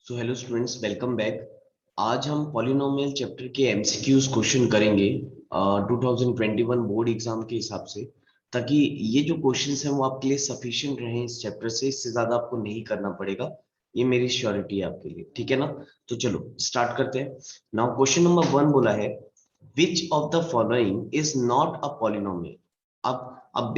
So hello students, welcome back. आज हम polynomial chapter के एमसीक्यूज क्वेश्चन करेंगे 2021 बोर्ड एग्जाम के हिसाब से, ताकि ये जो क्वेश्चंस हैं वो आपके लिए सफिशिएंट रहें इस चैप्टर से। इससे ज्यादा आपको नहीं करना पड़ेगा, ये मेरी श्योरिटी है आपके लिए, ठीक है ना। तो चलो स्टार्ट करते हैं। नाउ क्वेश्चन नंबर 1 बोला है, which of the following is not a polynomial. अब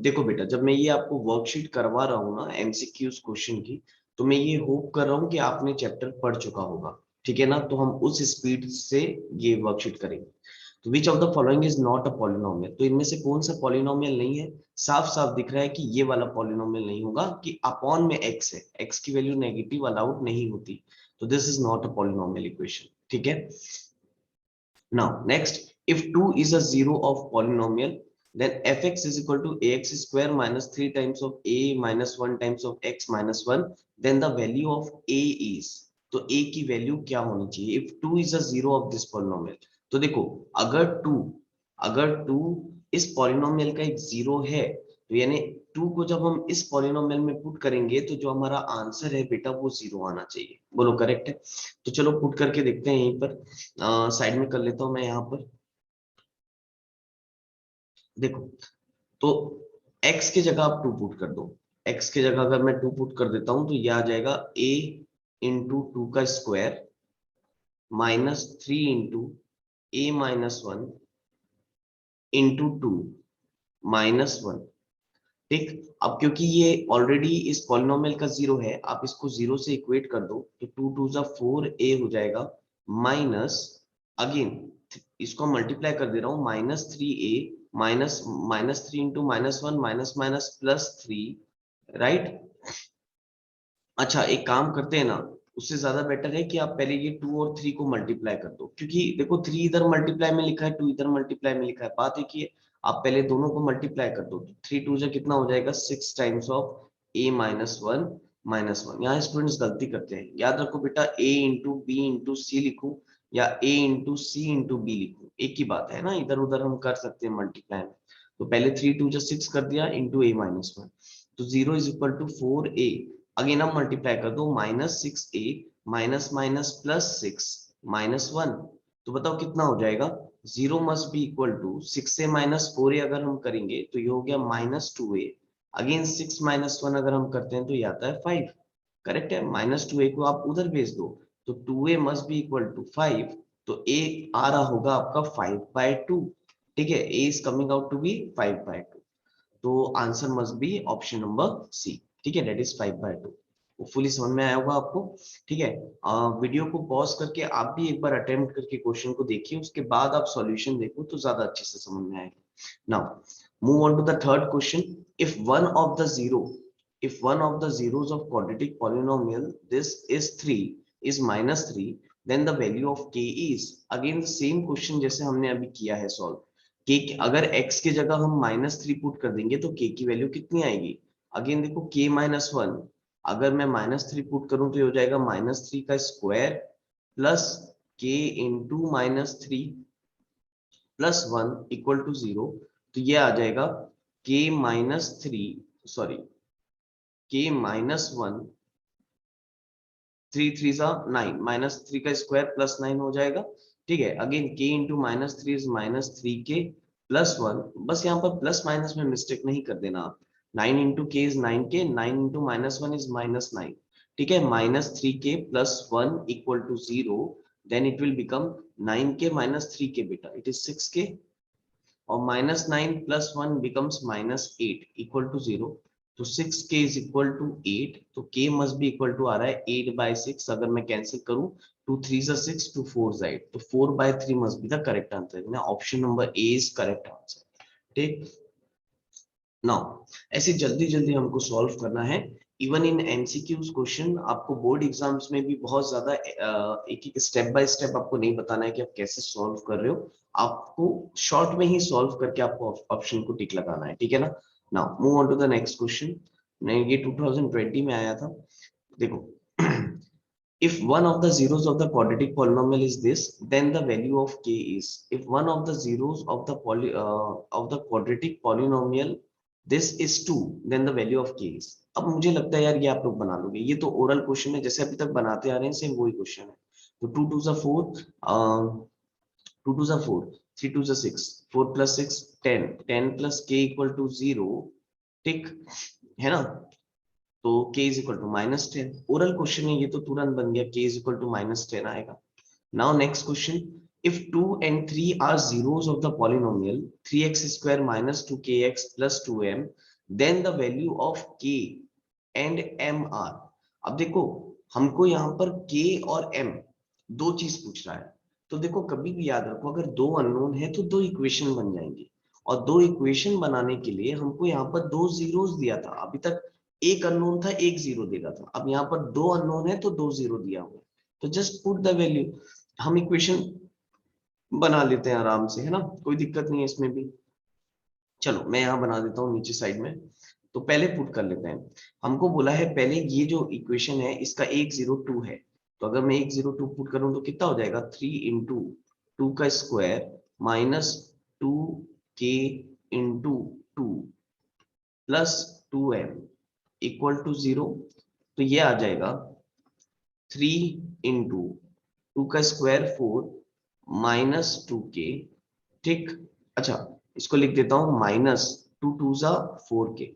देखो बेटा, जब मैं ये आपको वर्कशीट करवा रहा हूँ ना एमसीक्यूज क्वेश्चन की, तो मैं ये होप कर रहा हूँ कि आपने चैप्टर पढ़ चुका होगा, ठीक है ना। तो हम उस स्पीड से ये वर्कशीट करेंगे। तो विच of the following is not a polynomial, तो इनमें से कौन सा पॉलिनोमियल नहीं है। साफ साफ दिख रहा है कि ये वाला पॉलिनोमियल नहीं होगा, कि अपॉन में एक्स है, एक्स की वैल्यू नेगेटिव अलाउड नहीं होती। तो this is not a polynomial equation, ठीक है। Now, next, if 2 is a zero of polynomial, then fx is equal to ax square minus 3 times of a minus 1 times of x minus 1, then the value of a is, तो a की value क्या होनी चाहिए if 2 is a zero of this polynomial। तो देखो, अगर 2 इस polynomial का एक जीरो है, तो यानी 2 को जब हम इस पॉलिनोमियल में पुट करेंगे तो जो हमारा आंसर है बेटा वो जीरो आना चाहिए। बोलो करेक्ट है। तो चलो पुट करके देखते हैं यहीं पर। साइड में कर लेता हूं मैं यहाँ पर। देखो, तो x की जगह आप 2 पुट कर दो। x की जगह अगर मैं 2 पुट कर देता हूं तो ये आ जाएगा a इंटू 2 का square minus 3 into a minus 1 into 2 minus 1। ठीक। अब क्योंकि ये ऑलरेडी इस पॉलिनोमियल का जीरो है, आप इसको जीरो से इक्वेट कर दो, तो 2 टू जा 4a हो जाएगा माइनस, अगेन इसको मल्टीप्लाई कर दे रहा हूं, minus 3a minus minus 3 into minus 1 minus minus plus 3, right. अच्छा, एक काम करते हैं ना, उससे ज्यादा बेटर है कि आप पहले ये 2 और 3 को मल्टीप्लाई कर दो, क्योंकि देखो 3 इधर मल्टीप्लाई में लिखा है, 2 इधर मल्टीप्लाई में लिखा है। बात एक ही है, आप पहले दोनों को मल्टीप्लाई कर दो। 3 टू जा कितना हो जाएगा, 6 times of a minus one minus one. यहाँ स्टूडेंट्स गलती करते हैं, याद रखो बेटा, a into b into c लिखूं या a into c into b लिखूं, एक ही बात है ना। इधर उधर हम कर सकते हैं मल्टीप्लाई में। तो पहले 3 टू जा 6 कर दिया इंटू a माइनस वन, तो 0 is equal to 4a। Again आप मल्टीप्लाई कर दो, minus 6a minus minus plus 6 minus 1। तो बताओ कितना हो जाएगा, 0 must be equal to 6a minus 4a। अगर हम करेंगे तो ये हो गया माइनस 2a। अगेन 6 माइनस 1 अगर हम करते हैं तो ये आता है 5। करेक्ट है, माइनस 2a को आप उधर भेज दो, तो 2a must be equal to 5। तो a आ रहा होगा आपका 5/2। ठीक है, a is coming out to be 5/2। तो answer must be option number C, ठीक है, दैट इज 5/2। फुली समझ में आया होगा आपको, ठीक है। वीडियो को पॉज करके आप भी एक बार अटेम्प्ट करके क्वेश्चन को देखिए, उसके बाद आप सॉल्यूशन देखो तो ज्यादा अच्छे से समझ में आएगा। Now move on to the third question. If one of the zero if one of the zeros of quadratic polynomial this is 3 is minus 3, then the value of k is, again the same question जैसे हमने अभी किया है solve. के अगर x की जगह हम -3 पुट कर देंगे तो k की वैल्यू कितनी आएगी। अगेन देखो, k -1 अगर मैं -3 पुट करूं तो ये हो जाएगा -3 का square plus k into -3 plus 1 equal to 0। तो ये आ जाएगा k -3, सॉरी k -1, 3 3 सा 9, -3 का स्क्वायर प्लस 9 हो जाएगा। ठीक है, again k into -3 is -3k plus 1। बस यहाँ पर प्लस माइनस में मिस्टेक नहीं कर देना आप। 9 into k is 9k, 9 into -1 is -9। ठीक है, -3k plus 1 equal to 0, then it will become 9k -3k बेटा, इट इज 6k। और -9 प्लस 1 बिकम्स -8 इक्वल टू 0। तो 6k इज इक्वल टू 8, तो k must be equal to आ रहा है 8/6। अगर मैं कैंसिल करूं, 2 3 6, 2 4 8, तो 4/3 must be the correct answer. Option number A is correct answer. ठीक। नाउ ऐसे जल्दी जल्दी हमको सॉल्व करना है। इवन इन एमसीक्यूज क्वेश्चन आपको बोर्ड एग्जाम्स में भी बहुत ज्यादा एक एक स्टेप बाय स्टेप आपको नहीं बताना है कि आप कैसे सॉल्व कर रहे हो। आपको शॉर्ट में ही सॉल्व करके आपको ऑप्शन को टिक लगाना है, ठीक है ना। Now move on to the next question. ये 2020 में आया था। देखो, if one of the zeros of the quadratic polynomial is this, then the value of k is, if one of the zeros of the quadratic polynomial this is 2, then the value of k is। अब मुझे लगता है यार ये आप लोग बना लोगे, ये तो ओरल क्वेश्चन है, जैसे अभी तक बनाते आ रहे हैं सेम वही क्वेश्चन है। तो 2 2 ज़ा 4, 2 2 ज़ा 4, 3 2 ज़ा 6, 4 + 6 10, 10 + k = 0, ठीक है ना। तो k = -10, ओरल क्वेश्चन है ये, तो तुरंत बन गया, k = -10 आएगा। Now next question, if 2 and 3 are zeros of the polynomial 3x² - 2kx + 2m, then the value of k and m are। अब देखो हमको यहाँ पर k और m दो चीज पूछ रहा है, तो देखो कभी भी याद रखो अगर दो अननोन है तो दो इक्वेशन बन जाएंगे, और दो इक्वेशन बनाने के लिए हमको यहाँ पर दो जीरोस दिया था, अभी तक एक अननोन था एक जीरो दे रहा था, अब यहाँ पर दो अननोन है तो दो जीरो दिया हुआ है, तो जस्ट पुट द वैल्यू, हम इक्वेशन बना लेते हैं आराम से, है ना, कोई दिक्कत नहीं है इसमें भी। चलो मैं यहाँ बना देता हूँ नीचे साइड में, तो पहले पुट कर लेते हैं। हमको बोला है पहले ये जो इक्वेशन है इसका 102 है, तो अगर मैं 102 पुट करूँ तो कितना हो जाएगा, 3 इंटू 2 का square minus 2k into 2 plus 2m equal to 0, तो ये आ जाएगा 3 इंटू 2 का स्क्वायर 4 माइनस 2k, ठीक। अच्छा इसको लिख देता हूं, -2 2 ज़ा 4k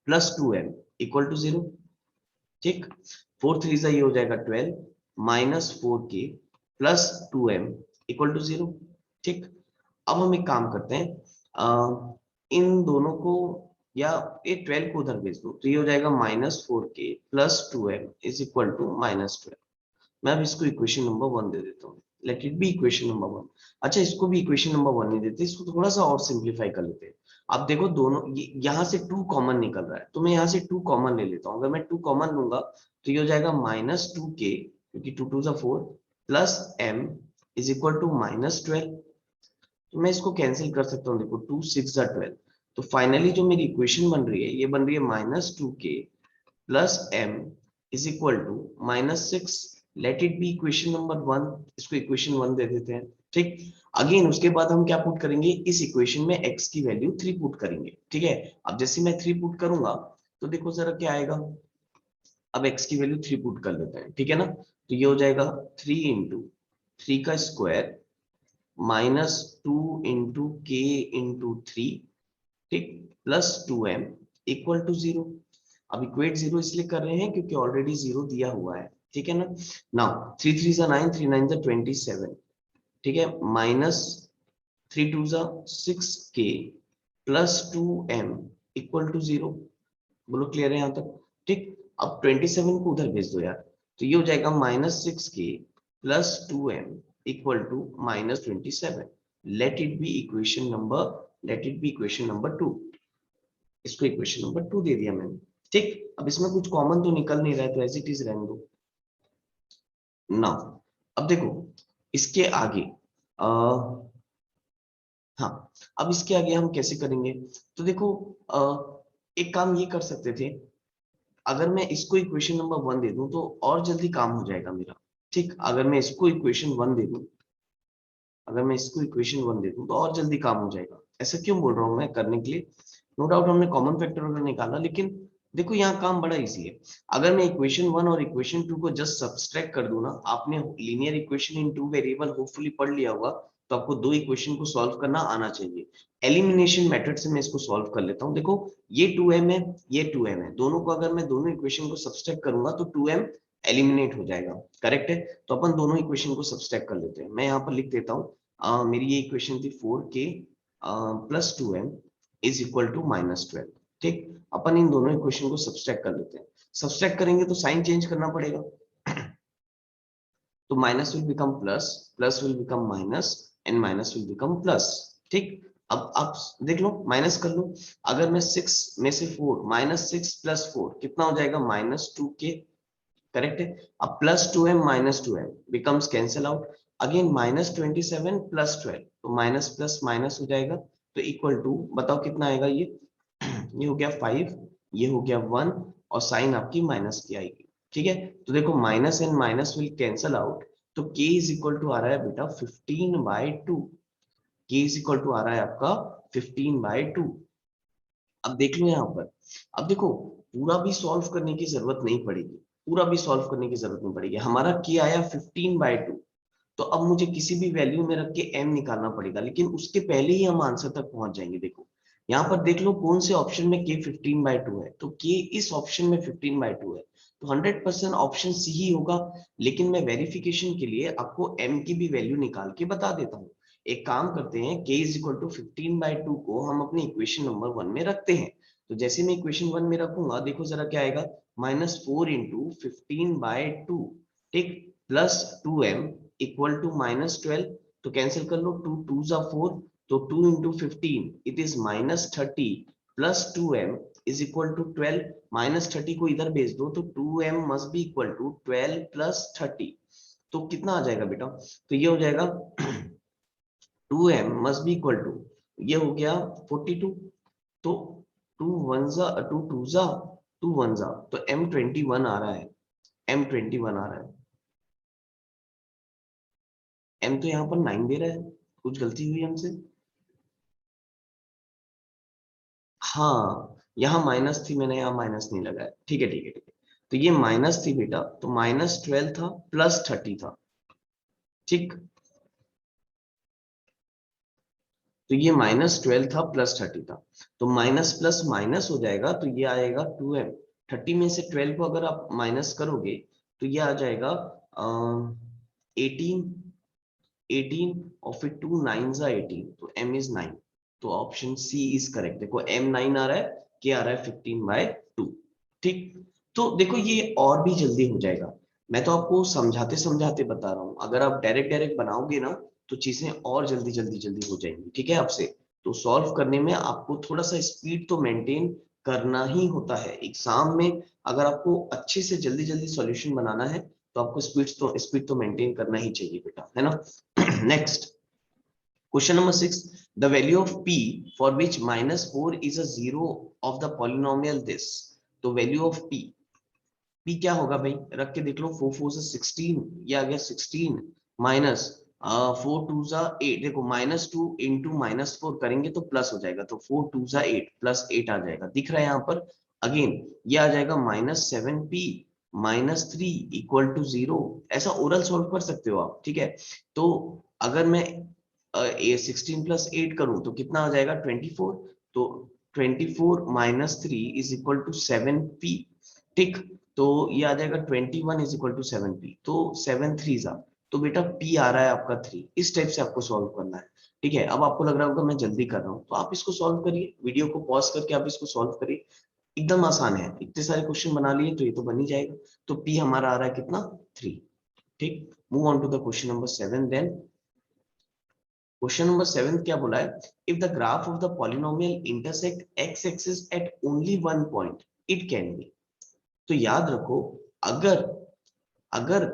plus 2m equal to 0, ठीक। 4 3 ज़ा ये हो जाएगा 12 minus 4k plus 2m equal to 0, ठीक। अब हम एक काम करते हैं, इन दोनों को, या ये 12 को उधर भेज दो, तो ये हो जाएगा -4k plus 2m is equal to -12। मैं अब इसको इक्वेशन नंबर 1 दे देता हूँ, late it be equation number 1। अच्छा इसको भी इक्वेशन नंबर 1 नहीं देते, इसको थोड़ा सा और सिंप्लीफाई कर लेते हैं। अब देखो दोनों यहाँ से 2 कॉमन निकल रहा है, तो मैं यहाँ से 2 कॉमन ले लेता हूँ, अगर मैं 2 कॉमन लूंगा तो ये हो जाएगा -2k, क्योंकि 2 2 ज़ा 4 plus m is equal to -12, तो मैं इसको कैंसिल कर सकता हूँ, देखो 2 6 ज़ा 12, तो फाइनली जो मेरी इक्वेशन बन रही है ये बन रही है -2k plus m is equal to -6। Let it be equation number 1, इसको इक्वेशन 1 दे देते हैं, ठीक। अगेन उसके बाद हम क्या पुट करेंगे, इस इक्वेशन में x की वैल्यू 3 पुट करेंगे, ठीक है। अब जैसे मैं 3 पुट करूंगा तो देखो जरा क्या आएगा, अब x की वैल्यू 3 पुट कर लेते हैं, ठीक है ना, तो ये हो जाएगा 3 इंटू 3 का स्क्वायर -2 इंटू k इंटू 3, ठीक, प्लस 2m इक्वल टू 0। अब इक्वेट 0 इसलिए कर रहे हैं क्योंकि ऑलरेडी 0 दिया हुआ है, ठीक है ना। नाउ 3 3 ज़ा 9, 3 9 ज़ा 27, ठीक है, माइनस 3 2 ज़ा 6k plus 2m equal to 0। बोलो क्लियर है यहाँ तक, ठीक। अब 27 को उधर भेज दो यार, तो ये हो जाएगा -6k plus 2m equal to -27। Let it be equation number, let it be equation number 2। इसको इक्वेशन नंबर 2 दे दिया मैंने, ठीक। अब इसमें कुछ कॉमन तो निकल नहीं रहा है, तो एज इट इज रहने दो। नाउ अब देखो इसके आगे, आ, हाँ, अब इसके आगे हम कैसे करेंगे, तो देखो एक काम ये कर सकते थे, अगर मैं इसको इक्वेशन नंबर 1 दे दूं तो और जल्दी काम हो जाएगा मेरा, ठीक। अगर मैं इसको इक्वेशन 1 दे दूं, अगर मैं इसको इक्वेशन 1 दे दूं तो और जल्दी काम हो जाएगा। ऐसा क्यों बोल रहा हूँ मैं करने के लिए, नो डाउट हमने कॉमन फैक्टर वगैरह निकाला, लेकिन देखो यहाँ काम बड़ा इजी है। अगर मैं इक्वेशन 1 और इक्वेशन 2 को जस्ट सब्सट्रैक्ट कर दूं ना, आपने linear equation in two variable hopefully पढ़ लिया होगा, तो आपको दो इक्वेशन को सॉल्व करना आना चाहिए। एलिमिनेशन मेथड से मैं इसको सॉल्व कर लेता हूँ। देखो ये 2m है, ये 2m है, दोनों को अगर मैं दोनों इक्वेशन को सब्सट्रैक्ट करूंगा तो 2m एलिमिनेट हो जाएगा, करेक्ट है। तो अपन दोनों इक्वेशन को सब्सट्रैक्ट कर लेते हैं, मैं यहाँ पर लिख देता हूँ, मेरी ये इक्वेशन थी 4k plus 2m is equal to -12, ठीक। अपन इन दोनों इक्वेशन को सब्सट्रैक्ट कर लेते हैं, सब्सट्रैक्ट करेंगे तो साइन चेंज करना पड़ेगा, तो minus will become plus, plus will become minus and minus will become plus, ठीक। अब आप देख लो, माइनस कर लो, अगर मैं 6 में से 4, -6 + 4 कितना हो जाएगा, -2k, करेक्ट है। अब +2m -2m becomes cancel out, again -27 + 12, तो माइनस प्लस माइनस हो जाएगा, तो इक्वल टू, बताओ कितना आएगा ये हो गया 5, ये हो गया 1, और साइन आपकी माइनस की आएगी, ठीक है। तो देखो minus and minus will cancel out, तो k इज इक्वल टू आ रहा है बेटा 15/2, k इज इक्वल टू आ रहा है आपका 15/2, अब देख लो यहाँ पर, अब देखो पूरा भी सॉल्व करने की जरूरत नहीं पड़ेगी, पूरा भी सॉल्व करने की जरूरत नहीं पड़ेगी। हमारा k आया 15/2, तो अब मुझे किसी भी वैल्यू में रख के m निकालना पड़ेगा, लेकिन उसके पहले ही हम आंसर तक पहुंच जाएंगे। देखो यहाँ पर देख लो कौन से ऑप्शन में k 15/2 है, तो k इस ऑप्शन में 15/2 है, तो 100% ऑप्शन सी ही होगा। लेकिन मैं वेरिफिकेशन के लिए आपको m की भी वैल्यू निकाल के बता देता हूँ। एक काम करते हैं, k इज इक्वल टू 15/2 को हम अपने इक्वेशन नंबर 1 में रखते हैं। तो जैसे मैं इक्वेशन 1 में रखूंगा, देखो जरा क्या आएगा, -4 इंटू 15/2, ठीक, प्लस 2m इक्वल टू -12, तो कैंसिल कर लो, 2 2 जा 4, तो 2 into 15 it is -30 plus 2m is equal to 12, -30 को इधर भेज दो, तो 2m must be equal to 12 plus 30, तो कितना आ जाएगा बेटा, तो ये हो जाएगा 2m must be equal to, ये हो गया 42, तो 2 1 जा 2 2 जा 2 1 जा, तो m21 आ रहा है, m21 आ रहा है। m तो यहाँ पर 9 दे रहा है, कुछ गलती हुई हमसे। हाँ यहाँ माइनस थी, मैंने यहाँ माइनस नहीं लगाया, ठीक है ठीक है ठीक है। तो ये माइनस थी बेटा, तो -12 था प्लस 30 था, ठीक, तो ये -12 था प्लस 30 था, तो माइनस प्लस माइनस हो जाएगा, तो ये आएगा 2m। 30 में से 12 को अगर आप माइनस करोगे तो ये आ जाएगा 18, 18 और फिर 2 9 जा 18, तो m इज 9, तो ऑप्शन सी इज करेक्ट। देखो m 9 आ रहा है, क्या आ रहा है 15/2, ठीक। तो देखो ये और भी जल्दी हो जाएगा, मैं तो आपको समझाते समझाते बता रहा हूँ, अगर आप डायरेक्ट डायरेक्ट बनाओगे ना तो चीजें और जल्दी जल्दी जल्दी हो जाएंगी, ठीक है आपसे। तो सॉल्व करने में आपको थोड़ा सा स्पीड तो मेंटेन करना ही होता है एग्जाम में। अगर आपको अच्छे से जल्दी जल्दी सॉल्यूशन बनाना है तो आपको स्पीड तो मेंटेन करना ही चाहिए बेटा, है ना। Next question number 6, the value of p for which -4 is a zero of the polynomial this, तो value of p, p क्या होगा भाई, रख के देख लो, 4 4 से 16, ये आ गया 16 माइनस 4 2 जा 8, देखो -2 इंटू -4 करेंगे तो प्लस हो जाएगा, तो 4 2 जा 8 प्लस 8 आ जाएगा, दिख रहा है यहाँ पर। अगेन ये आ जाएगा -7p -3 इक्वल टू 0, ऐसा ओरल सॉल्व कर सकते हो आप, ठीक है। तो अगर मैं 16 प्लस 8 करूं तो कितना आ जाएगा 24, तो 24 -3 इज इक्वल टू 7p, ठीक। तो ये आ जाएगा 21 इज इक्वल टू 7p, तो 7 3 जा, तो बेटा p आ रहा है आपका 3, इस टाइप से आपको सॉल्व करना है, ठीक है। अब आपको लग रहा होगा मैं जल्दी कर रहा हूँ, तो आप इसको सॉल्व करिए, वीडियो को पॉज करके आप इसको सॉल्व करिए, एकदम आसान है, इतने सारे क्वेश्चन बना लिए तो ये तो बन ही जाएगा। तो p हमारा आ रहा है कितना 3, ठीक। Move on to the question number 7 then. Question number 7 क्या बोला है, if the graph of the polynomial intersect x axis at only one point it can be, तो याद रखो, अगर अगर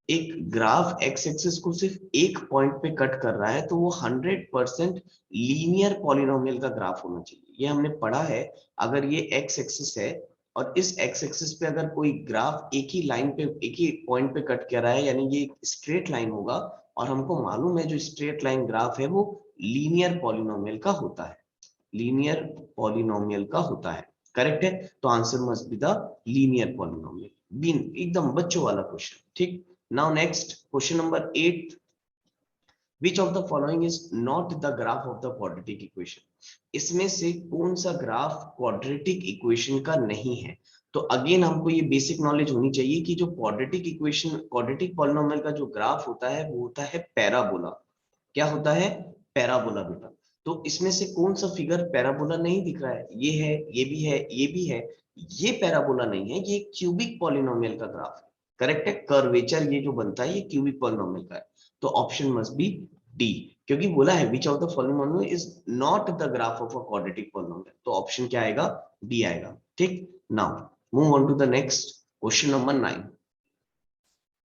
एक ग्राफ एक्स एक्सिस को सिर्फ एक पॉइंट पे कट कर रहा है तो वो 100% लीनियर पॉलिनोमियल का ग्राफ होना चाहिए, ये हमने पढ़ा है। अगर ये एक्स एक्सिस है और इस एक्स एक्सिस पे अगर कोई ग्राफ एक ही लाइन पे एक ही पॉइंट पे कट कर रहा है, यानी ये स्ट्रेट लाइन होगा, और हमको मालूम है जो स्ट्रेट लाइन ग्राफ है वो लीनियर पॉलिनोमियल का होता है, लीनियर पॉलिनोमियल का होता है, करेक्ट है। तो answer must be the linear polynomial, बीन एकदम बच्चों वाला क्वेश्चन, ठीक। Now next question number 8, which of the following is not the graph of the quadratic equation, इसमें से कौन सा ग्राफ क्वाड्रेटिक इक्वेशन का नहीं है। तो अगेन हमको ये बेसिक नॉलेज होनी चाहिए कि जो क्वाड्रेटिक इक्वेशन क्वाड्रेटिक पॉलिनोमियल का जो ग्राफ होता है वो होता है पैराबोला, क्या होता है, पैराबोला बेटा। तो इसमें से कौन सा फिगर पैराबोला नहीं दिख रहा है, ये है, ये भी है, ये भी है, ये पैराबोला नहीं है, ये क्यूबिक पॉलिनोमियल का ग्राफ है, करेक्ट है। कर्वेचर ये जो बनता है ये क्यूबिक पॉलिनोमियल का है, तो ऑप्शन मस्ट बी डी, क्योंकि बोला है which of the polynomial is not the graph of a quadratic polynomial, तो ऑप्शन क्या आएगा, डी आएगा, ठीक। Now move on to the next question number 9।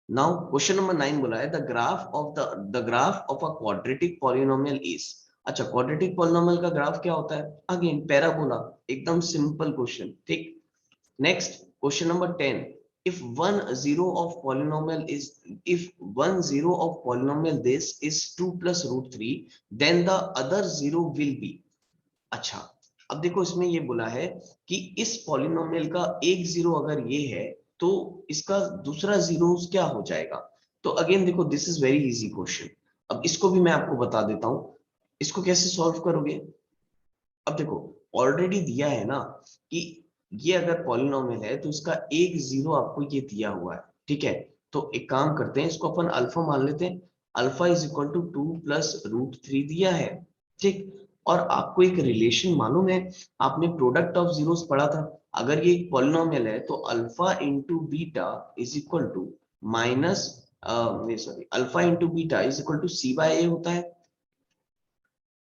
Now question number 9 बोला है the graph of a quadratic polynomial is, अच्छा quadratic polynomial का graph क्या होता है, अगेन पैराबोला, एकदम सिंपल क्वेश्चन, ठीक। Next question number 10, if one zero of polynomial this is 2 plus root 3 then the other zero will be, अच्छा अब देखो इसमें ये बोला है कि इस पॉलिनोमियल का एक जीरो अगर ये है तो इसका दूसरा जीरो क्या हो जाएगा। तो अगेन देखो this is very easy question. अब इसको भी मैं आपको बता देता हूं, इसको कैसे सॉल्व करोगे। अब देखो ऑलरेडी दिया है ना कि ये अगर पॉलिनोमियल है तो इसका एक जीरो आपको ये दिया हुआ है, ठीक है। तो एक काम करते हैं, इसको अपन अल्फा मान लेते हैं। अल्फा इज इक्वल टू 2 + √3 दिया है, ठीक। और आपको एक रिलेशन मालूम है, आपने प्रोडक्ट ऑफ जीरोस पढ़ा था। अगर ये एक पॉलिनोमियल है तो alpha into beta is equal to minus sorry alpha into beta is equal to C/A होता है।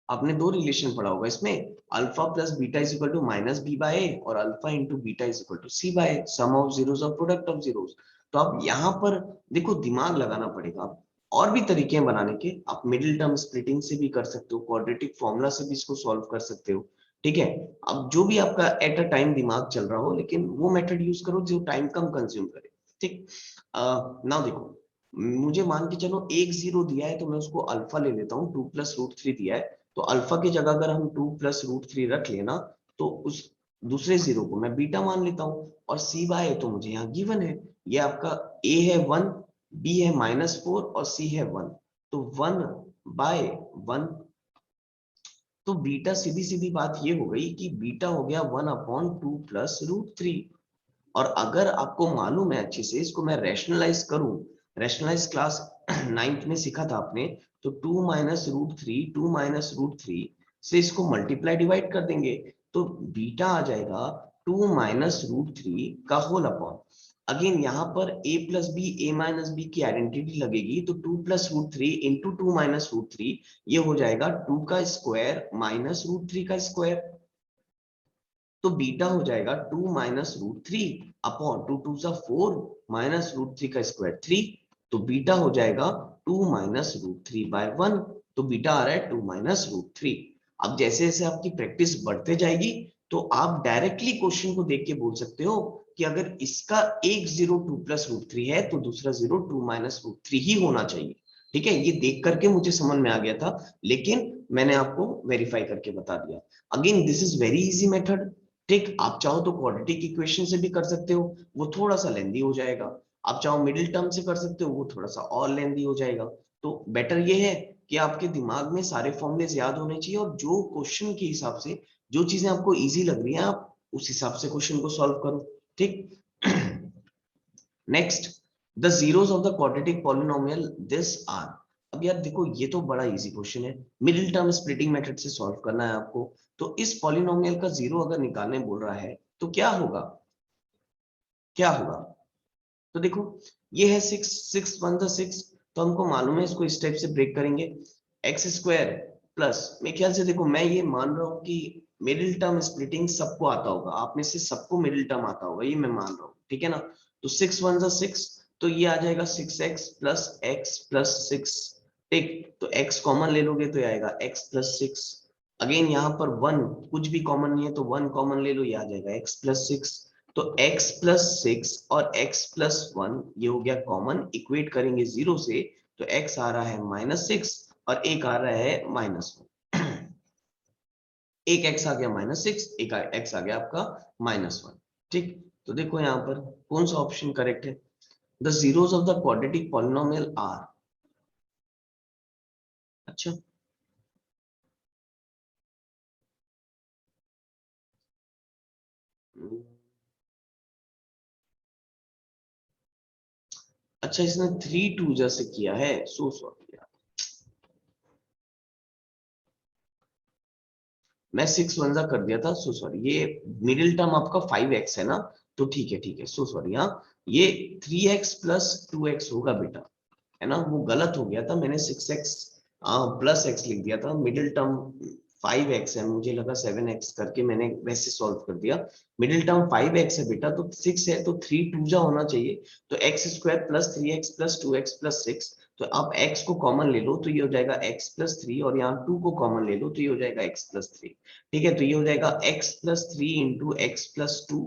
आपने दो रिलेशन पढ़ा होगा इसमें, alpha plus beta is equal to minus B/A और alpha into beta is equal to C/A, sum of zeros और product of zeros. तो आप यहाँ पर देखो दिमाग लगाना पड़ेगा। और भी तरीके हैं बनाने के, आप मिडिल टर्म स्प्लिटिंग से भी कर सकते हो, क्वाड्रेटिक फॉर्मूला से भी इसको सॉल्व कर सकते हो, ठीक है। अब जो भी आपका एट अ टाइम दिमाग चल रहा हो, लेकिन वो मेथड यूज करो जो टाइम कम कंज्यूम करे, ठीक। नाउ देखो मुझे मान के चलो एक जीरो दिया है तो मैं उसको अल्फा ले लेता हूँ, 2 + √3 दिया है। तो अल्फा की जगह अगर हम 2 + √3 रख लेना तो उस दूसरे जीरो को मैं बीटा मान लेता हूँ। और C/A तो मुझे यहाँ गिवन है, ये आपका A है 1, B है -4 और C है 1। तो 1/1, तो बीटा सीधी सीधी बात ये हो गई कि बीटा हो गया 1/2 + √3। और अगर आपको मालूम है अच्छे से, इसको मैं रैशनलाइज करूं, रैशनलाइज क्लास 9th में सीखा था आपने, तो 2 - √3 से इसको मल्टीप्लाई डिवाइड कर देंगे तो बीटा आ जाएगा 2 - √3 का होल अपॉन। अगेन यहाँ पर a + b a - b की आइडेंटिटी लगेगी, तो 2 + √3 इंटू 2 - √3 ये हो जाएगा 2 का स्क्वायर माइनस √3 का स्क्वायर। तो बीटा हो जाएगा 2 - √3 अपॉन 2 × 2 = 4 माइनस √3 का स्क्वायर 3। तो बीटा हो जाएगा 2 - √3/1। तो बीटा आ रहा है 2 - √3। अब जैसे जैसे आपकी प्रैक्टिस बढ़ते जाएगी तो आप डायरेक्टली क्वेश्चन को देख के बोल सकते हो कि अगर इसका एक जीरो 2 + √3 है तो दूसरा जीरो 2 - √3 ही होना चाहिए, ठीक है। ये देख करके मुझे समझ में आ गया था, लेकिन मैंने आपको वेरीफाई करके बता दिया। Again this is very easy method, ठीक। आप चाहो तो क्वाड्रेटिक इक्वेशन से भी कर सकते हो, वो थोड़ा सा लेंदी हो जाएगा। आप चाहो मिडिल टर्म से कर सकते हो, वो थोड़ा सा और लेंदी हो जाएगा। तो बेटर ये है कि आपके दिमाग में सारे फॉर्मूलेस याद होने चाहिए और जो क्वेश्चन के हिसाब से जो चीजें आपको इजी लग रही हैं आप उस हिसाब से क्वेश्चन को सॉल्व करो, ठीक। Next, the zeros of the quadratic polynomial this are. अब यार देखो ये तो बड़ा इजी क्वेश्चन है, मिडिल टर्म स्प्लिटिंग मेथड से सॉल्व करना है आपको। तो इस पॉलिनोमियल का जीरो अगर निकालने बोल रहा है तो क्या होगा, क्या होगा। तो देखो ये है 6 6 1 द 6, तो हमको मालूम है इसको इस टाइप से ब्रेक करेंगे, x² प्लस, मेरे ख्याल से देखो मैं ये मान रहा हूँ कि मिडिल टर्म स्प्लिटिंग सबको आता होगा, आप में से सबको मिडिल टर्म आता होगा, ये मैं मान रहा हूँ, ठीक है ना। तो 6 1 द 6, तो ये आ जाएगा 6x + x + 6, ठीक। तो x कॉमन ले लोगे तो ये आएगा x + 6। अगेन यहाँ पर 1 कुछ भी कॉमन नहीं है तो 1 कॉमन ले लो, ये आ जाएगा x + 6। तो x + 6 और x + 1 ये हो गया कॉमन, इक्वेट करेंगे जीरो से तो x आ रहा है -6 और एक आ रहा है -1। एक x आ गया -6, एक x आ गया आपका -1, ठीक। तो देखो यहाँ पर कौन सा ऑप्शन करेक्ट है, the zeros of the quadratic polynomial are. अच्छा अच्छा, इसने 3 2 जैसे किया है, सो सॉरी, मैं 6 1 जा कर दिया था, सो सॉरी। ये मिडिल टर्म आपका 5x है ना, तो ठीक है, ठीक है, सो सॉरी। हाँ ये 3x + 2x होगा बेटा, है ना, वो गलत हो गया था, मैंने 6x + x लिख दिया था। मिडिल टर्म 5x है, मुझे लगा 7x करके मैंने वैसे सॉल्व कर दिया। मिडिल टर्म 5x है बेटा, तो 6 है तो 3 2 जा होना चाहिए, तो x² + 3x + 2x + 6। तो आप x को कॉमन ले लो तो ये हो जाएगा x + 3 और यहाँ 2 को कॉमन ले लो तो ये हो जाएगा x + 3, ठीक है। तो ये हो जाएगा x + 3 × x + 2,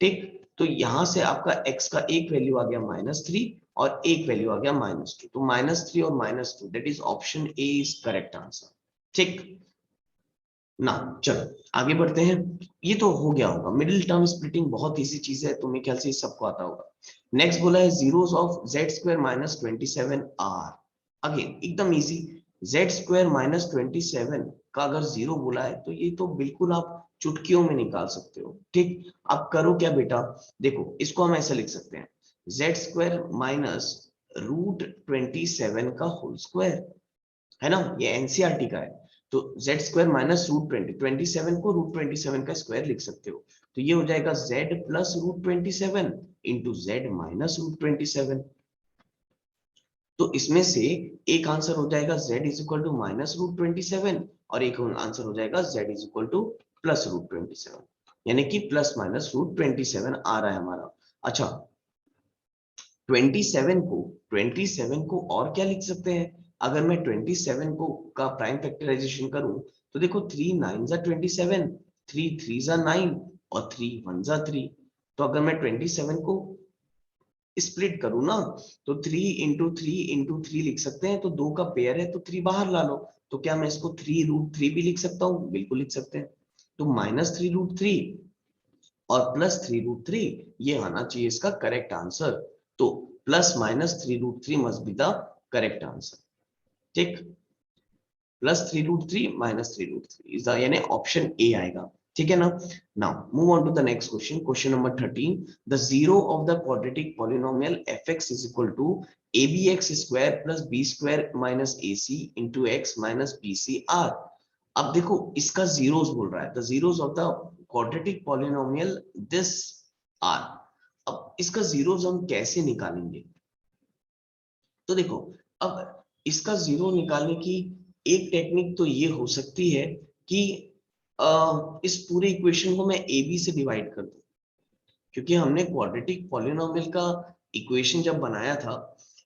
ठीक। तो यहाँ से आपका x का एक वैल्यू आ गया -3 और एक वैल्यू आ गया -2, तो -3 और -2 that is option A is correct answer, ठीक। ना। चलो आगे बढ़ते हैं। ये तो हो गया होगा, मिडिल टर्म स्प्लिटिंग बहुत इजी चीज है, तो मेरे ख्याल से सबको आता होगा। नेक्स्ट बोला है zeros of z square minus 27 are. Again एकदम इजी, जेड स्क्वायर माइनस 27 का अगर जीरो बोला है तो ये तो बिल्कुल आप चुटकियों में निकाल सकते हो। ठीक, आप करो क्या बेटा, देखो इसको हम ऐसे लिख सकते हैं, जेड स्क्वायर माइनस रूट 27 का होल स्क्वायर, है ना, ये एनसीईआरटी का है। तो जेड स्क्वायर माइनस रूट 27 को रूट 27 का स्क्वायर लिख सकते हो, तो ये हो जाएगा z plus root 27 into z minus root 27। तो इसमें से एक आंसर हो जाएगा z is equal to minus root 27 और एक आंसर हो जाएगा z is equal to plus root 27, यानी कि प्लस माइनस रूट 27 आ रहा है हमारा। अच्छा, 27 को और क्या लिख सकते हैं, अगर मैं 27 को का प्राइम फैक्टराइजेशन करूं तो देखो 3 9 जा 27, 3 3 जा 9 और 3 1 जा 3। तो अगर मैं 27 को स्प्लिट करूं ना, तो 3 इंटू थ्री लिख सकते हैं, तो दो का पेयर है तो 3 बाहर ला लो। तो क्या मैं इसको 3 रूट 3 भी लिख सकता हूँ, बिल्कुल लिख सकते हैं। तो -3 रूट 3 और +3 रूट 3 ये आना चाहिए इसका करेक्ट आंसर। तो +-3 root 3 must be the correct answer. ठीक, +3 रूट 3 -3 रूट 3 इज द, यानी ऑप्शन ए आएगा। ठीक है ना। Now move on to the next question, question number 13। The zero of the quadratic polynomial fx is equal to abx square plus b square minus ac into x minus bc r। अब देखो इसका zeros बोल रहा है, the zeros of the quadratic polynomial this are. अब इसका zeros हम कैसे निकालेंगे, तो देखो, अब इसका जीरो निकालने की एक टेक्निक तो ये हो सकती है कि इस पूरे इक्वेशन को मैं ए बी से डिवाइड कर दूं, क्योंकि हमने क्वाड्रेटिक पॉलिनोमियल का इक्वेशन जब बनाया था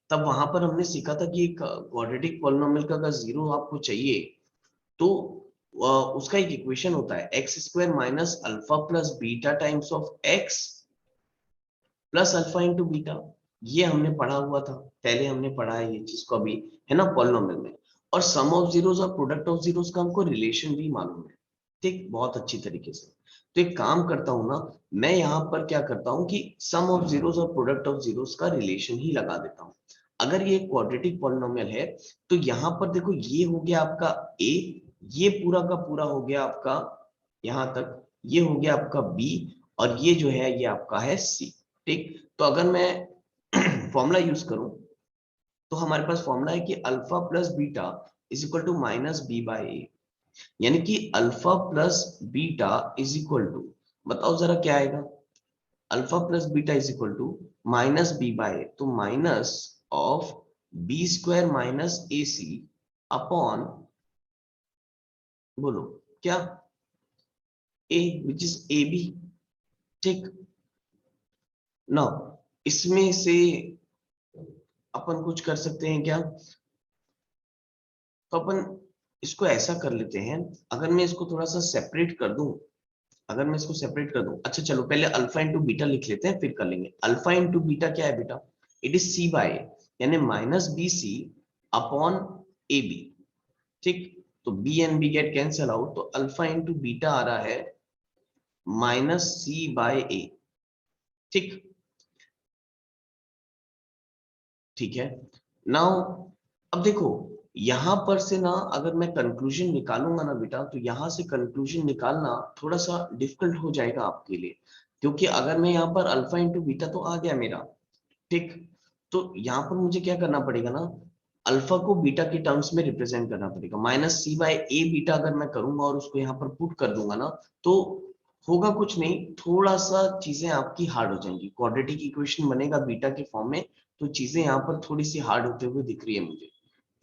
तब वहां पर हमने सीखा था कि क्वाड्रेटिक पॉलिनोमियल का अगर जीरो आपको चाहिए तो उसका एक इक्वेशन होता है x square minus alpha plus beta times of x plus alpha into beta. ये हमने पढ़ा हुआ था, पहले हमने पढ़ा है ये चीज को अभी, है ना, पॉलिनोमियल में। और सम ऑफ जीरोस और प्रोडक्ट ऑफ जीरोस का हमको रिलेशन भी मालूम है, ठीक, बहुत अच्छी तरीके से। तो एक काम करता हूं ना, मैं यहाँ पर क्या करता हूँ कि सम ऑफ जीरोस और प्रोडक्ट ऑफ जीरोस का रिलेशन ही लगा देता हूँ। अगर ये क्वाड्रेटिक पॉलिनोमियल है तो यहाँ पर देखो ये हो गया आपका ए, ये पूरा का पूरा हो गया आपका यहां तक, ये हो गया आपका बी, और ये जो है ये आपका है सी। ठीक, तो अगर मैं फॉर्मूला यूज करूं तो हमारे पास फॉर्मूला है कि alpha plus beta is equal to minus b by a, यानी कि alpha plus beta is equal to, बताओ जरा क्या आएगा, alpha plus beta is equal to minus b by a, तो minus of b square minus a c upon, बोलो क्या, ए which is a b. ठीक, ना इसमें से अपन कुछ कर सकते हैं क्या, तो अपन इसको ऐसा कर लेते हैं, अगर मैं इसको थोड़ा सा सेपरेट कर दूं, अगर मैं इसको सेपरेट कर दूं, अच्छा चलो पहले अल्फा इंटू बीटा लिख लेते हैं फिर कर लेंगे। अल्फा इंटू बीटा क्या है बेटा, इट इज सी बाय, यानी minus b c upon a b. ठीक, तो b and b get cancel out, तो अल्फा इंटू बीटा आ रहा है माइनस सी बाय ए। ठीक, ठीक है। नाउ अब देखो यहां पर से ना अगर मैं कंक्लूजन निकालूंगा ना बेटा, तो यहां से कंक्लूजन निकालना थोड़ा सा डिफिकल्ट हो जाएगा आपके लिए, क्योंकि अगर मैं यहाँ पर अल्फा इंटू बीटा तो आ गया मेरा, ठीक, तो यहाँ पर मुझे क्या करना पड़ेगा ना, अल्फा को बीटा के टर्म्स में रिप्रेजेंट करना पड़ेगा। माइनस सी बाय ए बीटा अगर मैं करूंगा और उसको यहाँ पर पुट कर दूंगा ना, तो होगा कुछ नहीं, थोड़ा सा चीजें आपकी हार्ड हो जाएंगी, क्वाड्रेटिक इक्वेशन बनेगा बीटा के फॉर्म में, तो चीजें यहाँ पर थोड़ी सी हार्ड होते हुए दिख रही है मुझे।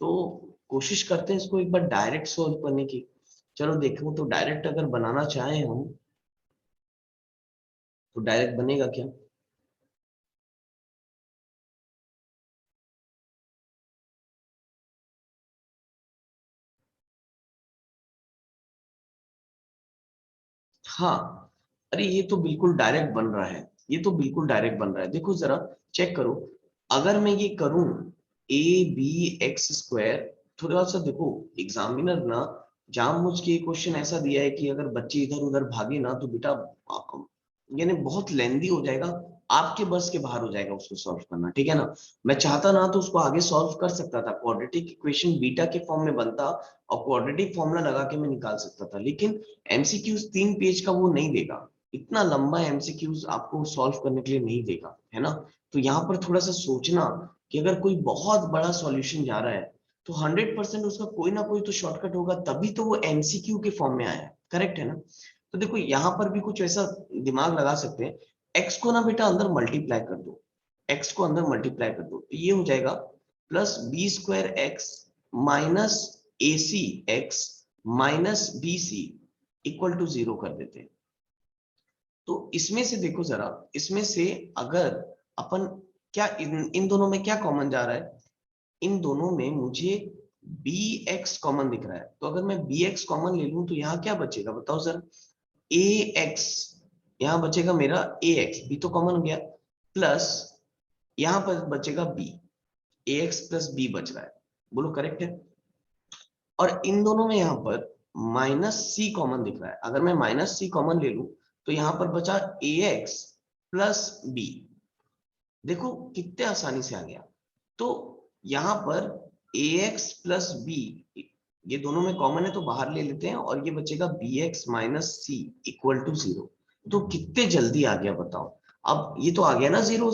तो कोशिश करते हैं इसको एक बार डायरेक्ट सोल्व करने की। चलो देखो, तो डायरेक्ट अगर बनाना चाहें हम तो डायरेक्ट बनेगा क्या, हाँ, अरे ये तो बिल्कुल डायरेक्ट बन रहा है, ये तो बिल्कुल डायरेक्ट बन रहा है, देखो जरा चेक करो। अगर मैं ये करूं ए बी एक्स स्क्वायर, थोड़ा सा देखो एग्जामिनर ना जानबूझ के क्वेश्चन ऐसा दिया है कि अगर बच्चे इधर उधर भागे ना तो बेटा यानी बहुत लेंदी हो जाएगा, आपके बस के बाहर हो जाएगा उसको सॉल्व करना, ठीक है ना। मैं चाहता ना तो उसको आगे सॉल्व कर सकता था, क्वाड्रेटिक इक्वेशन बीटा के फॉर्म में बनता और क्वाड्रेटिक फॉर्मूला लगा के मैं निकाल सकता था, लेकिन एमसीक्यूज 3 पेज का वो नहीं देगा, इतना लंबा एमसीक्यूज आपको सॉल्व करने के लिए नहीं देगा, है ना। तो यहाँ पर थोड़ा सा सोचना कि अगर कोई बहुत बड़ा सॉल्यूशन जा रहा है तो 100% उसका कोई ना कोई तो शॉर्टकट होगा, तभी तो वो एमसीक्यू के फॉर्म में आया है, करेक्ट है ना। तो देखो यहाँ पर भी कुछ ऐसा दिमाग लगा सकते हैं, एक्स को ना बेटा अंदर मल्टीप्लाई कर दो, एक्स को अंदर मल्टीप्लाई कर दो तो ये हो जाएगा plus b square x minus a c x minus b c equal to 0 कर देते हैं। तो इसमें से देखो जरा, इसमें से अगर अपन क्या इन दोनों में क्या कॉमन जा रहा है, इन दोनों में मुझे बी एक्स कॉमन दिख रहा है, तो अगर मैं बी एक्स कॉमन ले लूं तो यहाँ क्या बचेगा बताओ सर, ए एक्स, यहाँ बचेगा मेरा ए एक्स, बी तो कॉमन हो गया, प्लस यहाँ पर बचेगा बी, ए एक्स प्लस बी बच रहा है, बोलो करेक्ट है। और इन दोनों में यहाँ पर माइनस सी कॉमन दिख रहा है, अगर मैं माइनस सी कॉमन ले लूं तो यहाँ पर बचा ए एक्स प्लस बी, देखो कितने आसानी से आ गया। तो यहाँ पर ए एक्स प्लस बी, ये दोनों में कॉमन है तो बाहर ले लेते हैं, और ये बचेगा b x minus c equal to 0। तो कितने जल्दी आ गया बताओ, अब ये तो आ गया ना जीरो,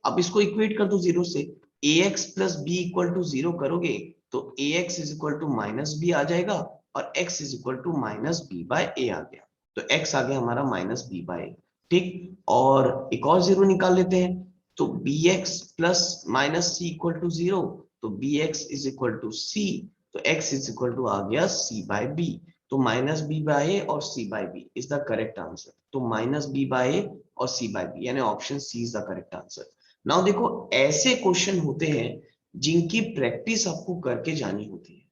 अब इसको इक्वेट कर दो जीरो से, a x plus b equal to 0 करोगे तो a x is equal to minus b आ जाएगा, और x is equal to minus b by a आ गया, तो x आ गया हमारा माइनस बी बाय ए, ठीक। और एक और जीरो निकाल लेते हैं, तो b x plus minus c equal to 0, तो b x is equal to c, तो x इज इक्वल टू आ गया c बाय b, तो माइनस बी बाय ए और c by b is the correct answer, तो minus b by a और c by b यानी option C is the correct answer. Now देखो ऐसे question होते हैं जिनकी प्रैक्टिस आपको करके जानी होती है,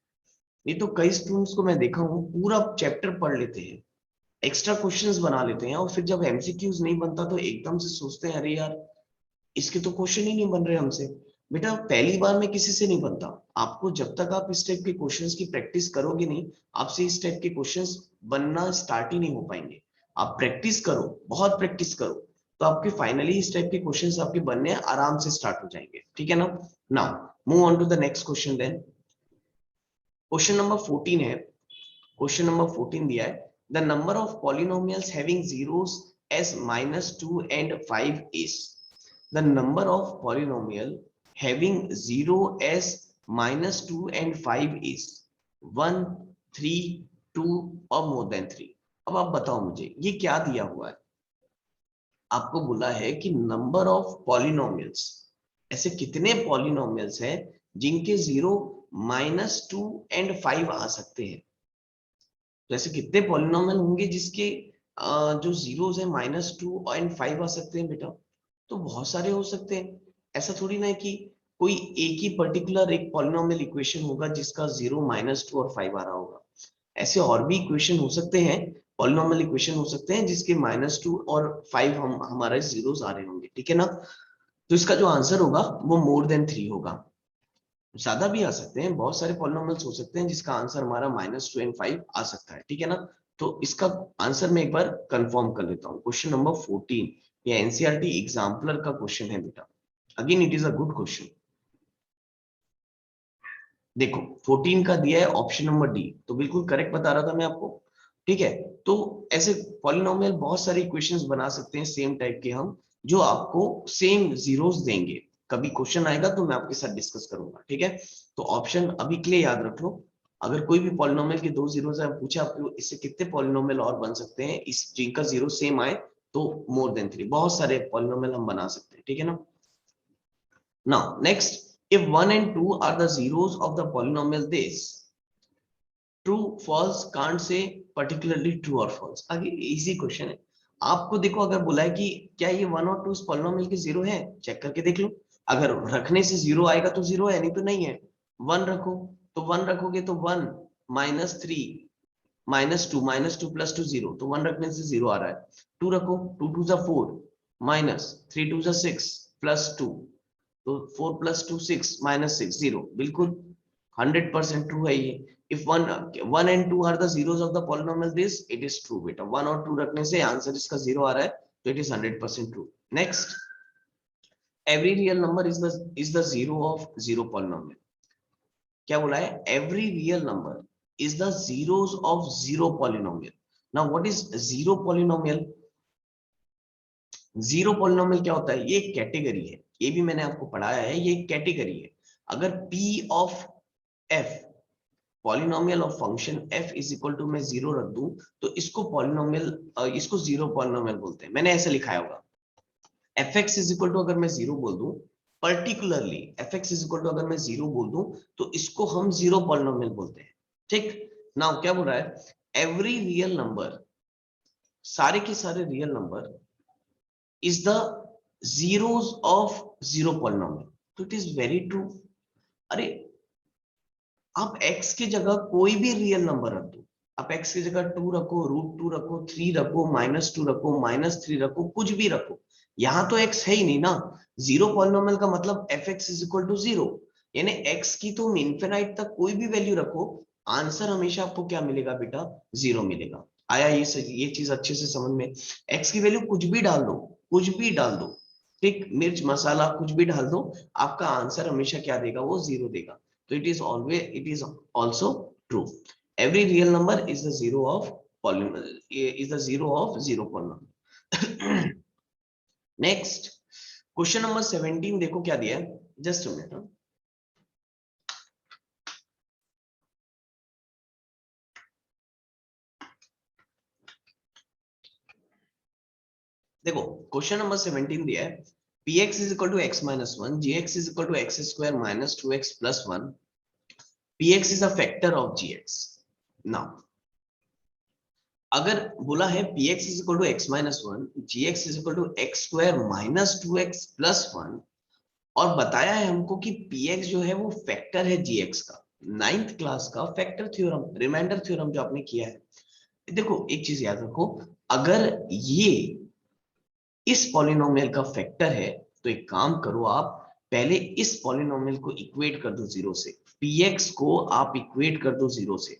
ये तो कई स्टूडेंट्स को मैं देखा हूँ पूरा चैप्टर पढ़ लेते हैं, एक्स्ट्रा क्वेश्चंस बना लेते हैं, और फिर जब एमसीक्यूज नहीं बनता तो एकदम से सोचते हैं अरे यार इसके तो क्वेश्चन ही नहीं बन रहे हमसे। बेटा पहली बार में किसी से नहीं बनता, आपको जब तक आप इस टाइप के क्वेश्चंस की प्रैक्टिस करोगे नहीं, आपसे इस टाइप के क्वेश्चंस बनना स्टार्ट ही नहीं हो पाएंगे। आप प्रैक्टिस करो, बहुत प्रैक्टिस करो, तो आपके फाइनली इस टाइप के क्वेश्चंस आपके बनने आराम से स्टार्ट हो जाएंगे, ठीक है ना। Now move on to the next question then. Question number 14 है, क्वेश्चन नंबर 14 दिया है, the number of polynomials having zeros as -2 and 5 is, the number of polynomial having 0 as -2 and 5 is 1, 3, 2 और more than 3। अब आप बताओ मुझे ये क्या दिया हुआ है, आपको बोला है कि नंबर ऑफ पॉलिनोमियल्स, ऐसे कितने पॉलिनोमियल्स हैं जिनके 0, -2 एंड 5 आ सकते हैं, तो ऐसे कितने पॉलिनोमियल होंगे जिसके जो जीरोस है -2 एंड 5 आ सकते हैं बेटा, तो बहुत सारे हो सकते हैं, ऐसा थोड़ी ना है कि कोई एक ही पर्टिकुलर एक पॉलिनोमियल इक्वेशन होगा जिसका 0, -2 और 5 आ रहा होगा, ऐसे और भी इक्वेशन हो सकते हैं, पॉलिनोमियल इक्वेशन हो सकते हैं जिसके -2 और 5 हम हमारे जीरोस आ रहे होंगे, ठीक है ना। तो इसका जो आंसर होगा वो मोर देन 3 होगा, ज्यादा भी आ सकते हैं, बहुत सारे पॉलिनोमियल्स हो सकते हैं जिसका आंसर हमारा -2 एंड 5 आ सकता है, ठीक है ना। तो इसका आंसर मैं एक बार कंफर्म कर लेता हूँ, क्वेश्चन नंबर 14 ये एनसीईआरटी एग्जाम्पलर का क्वेश्चन है बेटा, again it is a good question. देखो 14 का दिया है ऑप्शन नंबर डी, तो बिल्कुल करेक्ट बता रहा था मैं आपको, ठीक है। तो ऐसे पॉलिनोमियल बहुत सारे इक्वेशंस बना सकते हैं सेम टाइप के हम, जो आपको सेम जीरोस देंगे, कभी क्वेश्चन आएगा तो मैं आपके साथ डिस्कस करूंगा, ठीक है। तो ऑप्शन अभी के लिए याद रख लो, अगर कोई भी पॉलिनोमियल के 2 जीरोस है, पूछा आपको इससे कितने पॉलिनोमियल और बन सकते हैं इस जिनका जीरो सेम आए, तो मोर देन 3 बहुत सारे पॉलिनोमियल हम बना सकते हैं, ठीक है ना। Now, next, if 1 and 2 are the zeros of the polynomial this, true, false, can't say particularly true or false। आगे easy question है, आपको देखो अगर बोला है कि क्या ये 1 और 2 इस polynomial के जीरो है, चेक करके देख लो, अगर रखने से जीरो आएगा तो जीरो है, नहीं तो नहीं है। 1 रखो तो 1 रखोगे तो 1 -3 -2 प्लस 2 0, तो 1 रखने से जीरो आ रहा है। 2 रखो, 2 2 जा 4 -3 2 जा 6 प्लस 2, तो 4 + 2 6 -6 0, बिल्कुल 100% ट्रू है ये। if 1 and 2 are the zeros of the polynomial this, it is true बेटा. 1 और 2 रखने से आंसर इसका 0 आ रहा है, तो it is 100% true. Next, every real number is the zero of zero polynomial. क्या बोला है? Every real number is the zeros of zero polynomial. Now what is zero polynomial? Zero polynomial क्या होता है? ये एक कैटेगरी है, ये भी मैंने आपको पढ़ाया है, ये एक कैटेगरी है. अगर p of f polynomial of function f is equal to मैं जीरो रख दूं, तो इसको पॉलिनोमियल, इसको जीरो पॉलिनोमियल बोलते हैं. मैंने ऐसे लिखाया होगा, fx इज इक्वल टू अगर मैं जीरो बोल दूं, particularly fx is equal to अगर मैं जीरो बोल दूं, तो इसको हम जीरो पॉलिनोमियल बोलते हैं. ठीक. नाउ क्या बोल रहा है? एवरी रियल नंबर, सारे के सारे real number is the zeros of zero polynomial. तो it is very true. अरे आप x की जगह कोई भी रियल नंबर रख दो, आप x की जगह 2 रखो, √2 रखो, 3 रखो, -2 रखो, -3 रखो, कुछ भी रखो, यहां तो x है ही नहीं ना. जीरो पॉलिनोमियल का मतलब fx is equal to zero, यानी x की तुम इनफिनाइट तक कोई भी वैल्यू रखो, आंसर हमेशा आपको क्या मिलेगा बेटा? जीरो मिलेगा. आया ये चीज अच्छे से समझ में? x की वैल्यू कुछ भी डाल दो, कुछ भी डाल दो, ठीक, मिर्च मसाला कुछ भी डाल दो, आपका आंसर हमेशा क्या देगा? वो जीरो देगा. तो it is also true. Every real number is the zero of polynomial, is the zero of zero polynomial. Next, question number 17 देखो क्या दिया है. Just a minute. देखो क्वेश्चन नंबर 17 दिया है, px is equal to x minus 1, gx is equal to x square minus 2x plus 1, px is a factor of gx. Now अगर बोला है px is equal to x minus 1, gx is equal to x square minus 2x plus 1, और बताया है हमको कि px जो है वो फैक्टर है gx का, 9th क्लास का फैक्टर थ्योरम, रिमाइंडर थ्योरम जो आपने किया है. देखो एक चीज याद रखो, अगर ये इस पॉलिनोमियल का फैक्टर है, तो एक काम करो, आप पहले इस पॉलिनोमियल को इक्वेट कर दो जीरो से, px को आप इक्वेट कर दो जीरो से.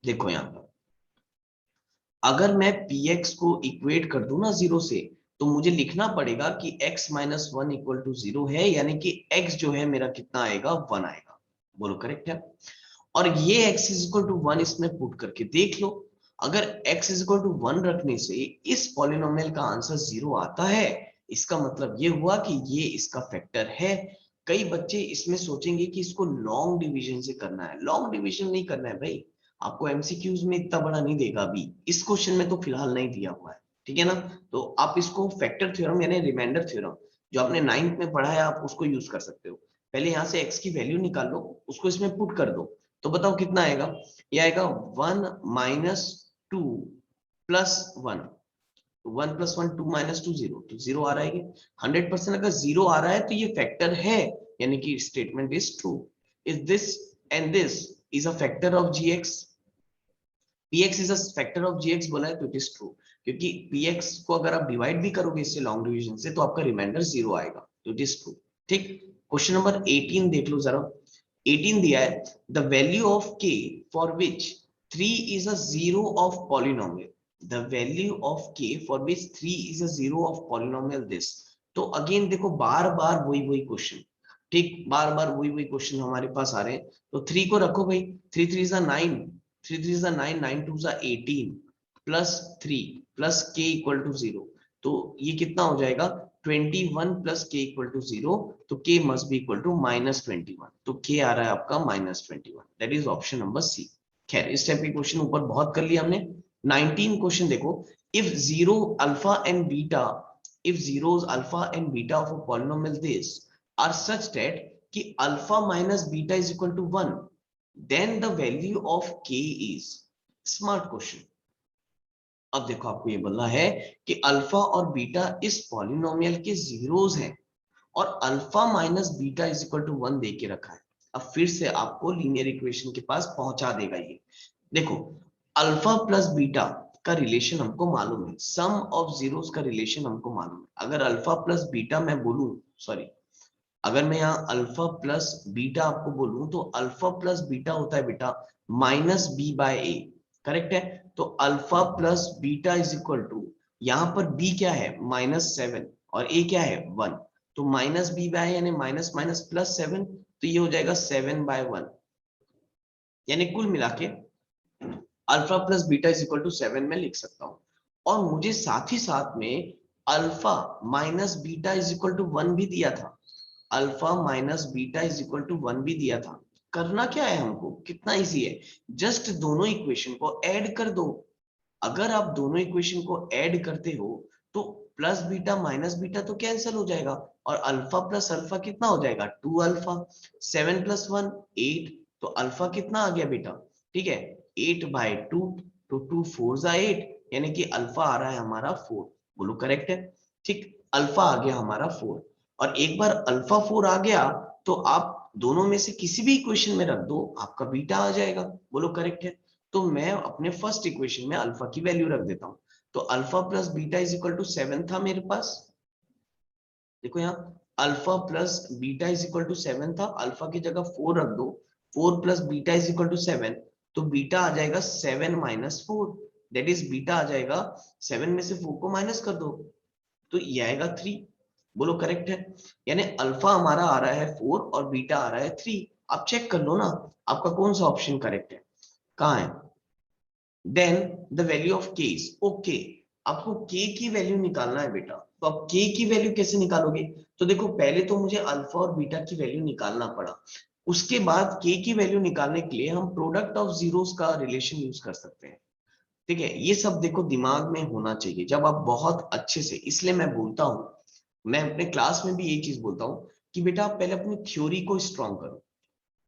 देखो यहां पर अगर मैं px को इक्वेट कर दूं ना जीरो से, तो मुझे लिखना पड़ेगा कि x minus 1 equal to zero है, यानी कि x जो है मेरा कितना आएगा? 1 आएगा. बोलो करेक्ट है? और ये x इज इक्वल टू 1 इसमें पुट करके देख लो, अगर x इज इक्वल टू 1 रखने से इस पॉलिनोमियल का आंसर जीरो आता है, इसका मतलब ये हुआ कि ये इसका फैक्टर है. कई बच्चे इसमें सोचेंगे कि इसको लॉन्ग डिवीजन से करना है. लॉन्ग डिवीजन नहीं करना है भाई, आपको एमसीक्यूज में इतना बड़ा नहीं देगा, अभी इस क्वेश्चन में तो फिलहाल नहीं दिया हुआ है. ठीक है ना? तो आप इसको फैक्टर थ्योरम यानी रिमाइंडर थ्योरम जो आपने 9th में पढ़ा है, आप उसको यूज कर सकते हो. पहले यहाँ से x की वैल्यू निकाल लो, उसको इसमें पुट कर दो, तो बताओ कितना आएगा? ये आएगा 1 माइनस 2 प्लस 1, 1 प्लस 1 2 माइनस 2 0, तो जीरो आ रहा है. 100% अगर जीरो आ रहा है तो ये फैक्टर है, यानी कि statement is true. Is this and this is a factor of gx, px is a factor of gx बोला है, तो इट इज ट्रू, क्योंकि px को अगर आप डिवाइड भी करोगे इससे लॉन्ग डिवीजन से, तो आपका रिमाइंडर जीरो आएगा, तो इट इज ट्रू. ठीक. क्वेश्चन नंबर 18 देख लो जरा. 18 दिया है, the value of k for which 3 is a zero of polynomial, the value of k for which 3 is a zero of polynomial this. तो अगेन देखो बार बार वही क्वेश्चन, ठीक, बार बार वही क्वेश्चन हमारे पास आ रहे हैं. तो 3 को रखो भाई, 3 3 is a 9, 3 3 is a 9, 9 2 is a 18 plus 3 plus k equal to 0, तो ये कितना हो जाएगा? 21 प्लस k इक्वल टू 0, तो k must be equal to -21, तो k आ रहा है आपका -21. That is option number C. खैर इस टाइप के क्वेश्चन ऊपर बहुत कर लिया हमने. 19 क्वेश्चन देखो, if zero alpha and beta, if zeros alpha and beta of a polynomial this are such that कि alpha minus beta is equal to 1, then the value of k is. Smart question. अब देखो आपको ये बोलना है कि alpha और beta इस पॉलिनोमियल के जीरोस हैं, और alpha minus beta is equal to 1 दे के रखा है. अब फिर से आपको लीनियर इक्वेशन के पास पहुंचा देगा ये. देखो अल्फा प्लस बीटा का रिलेशन हमको मालूम है, सम ऑफ जीरोस का रिलेशन हमको मालूम है. अगर अल्फा प्लस बीटा मैं बोलूं, सॉरी, अगर मैं यहाँ अल्फा प्लस बीटा आपको बोलूं तो अल्फा प्लस बीटा होता है बेटा minus b by a, correct है। तो alpha plus beta is equal to, यहाँ पर बी क्या है -7 और ए क्या है 1, तो माइनस बी बाय यानी माइनस माइनस प्लस 7, तो ये हो जाएगा 7/1, यानी कुल मिला के alpha plus beta is equal to 7 में लिख सकता हूं। और मुझे साथ ही साथ में alpha minus beta is equal to 1 भी दिया था, alpha minus beta is equal to 1 भी दिया था। करना क्या है हमको, कितना इजी है, जस्ट दोनों इक्वेशन को ऐड कर दो। अगर आप दोनों इक्वेशन को ऐड करते हो तो प्लस बीटा माइनस बीटा तो कैंसिल हो जाएगा, और अल्फा प्लस अल्फा कितना हो जाएगा 2 अल्फा, 7 + 1 8, तो अल्फा कितना आ गया बेटा, ठीक है 8/2, तो 2 4 जा 8, यानी कि अल्फा आ रहा है हमारा 4, बोलो करेक्ट है। ठीक, अल्फा आ गया हमारा 4, और एक बार अल्फा 4 आ गया तो आप दोनों में से किसी भी इक्वेशन में रख दो, आपका बीटा आ जाएगा, बोलो करेक्ट है। तो मैं अपने फर्स्ट इक्वेशन में अल्फा की वैल्यू रख देता हूं, तो alpha plus beta is equal to 7 था मेरे पास, देखो यहाँ alpha plus beta is equal to 7 था, अल्फा की जगह 4 रख दो, 4 plus beta is equal to 7, तो बीटा आ जाएगा 7 - 4, दैट इज बीटा आ जाएगा 7 में से 4 को माइनस कर दो तो ये आएगा 3, बोलो करेक्ट है। यानी अल्फा हमारा आ रहा है 4 और बीटा आ रहा है 3, आप चेक कर लो ना आपका कौन सा ऑप्शन करेक्ट है, कहाँ है। Then the value of k is okay, आपको k की वैल्यू निकालना है बेटा, तो आप k की वैल्यू कैसे निकालोगे, तो देखो पहले तो मुझे अल्फा और बीटा की वैल्यू निकालना पड़ा, उसके बाद k की वैल्यू निकालने के लिए हम प्रोडक्ट ऑफ जीरोस का रिलेशन यूज कर सकते हैं, ठीक है। ये सब देखो दिमाग में होना चाहिए जब आप बहुत अच्छे से, इसलिए मैं बोलता हूं, मैं अपने क्लास में भी यही चीज बोलता हूं कि बेटा आप पहले अपनी थ्योरी को स्ट्रॉन्ग करो,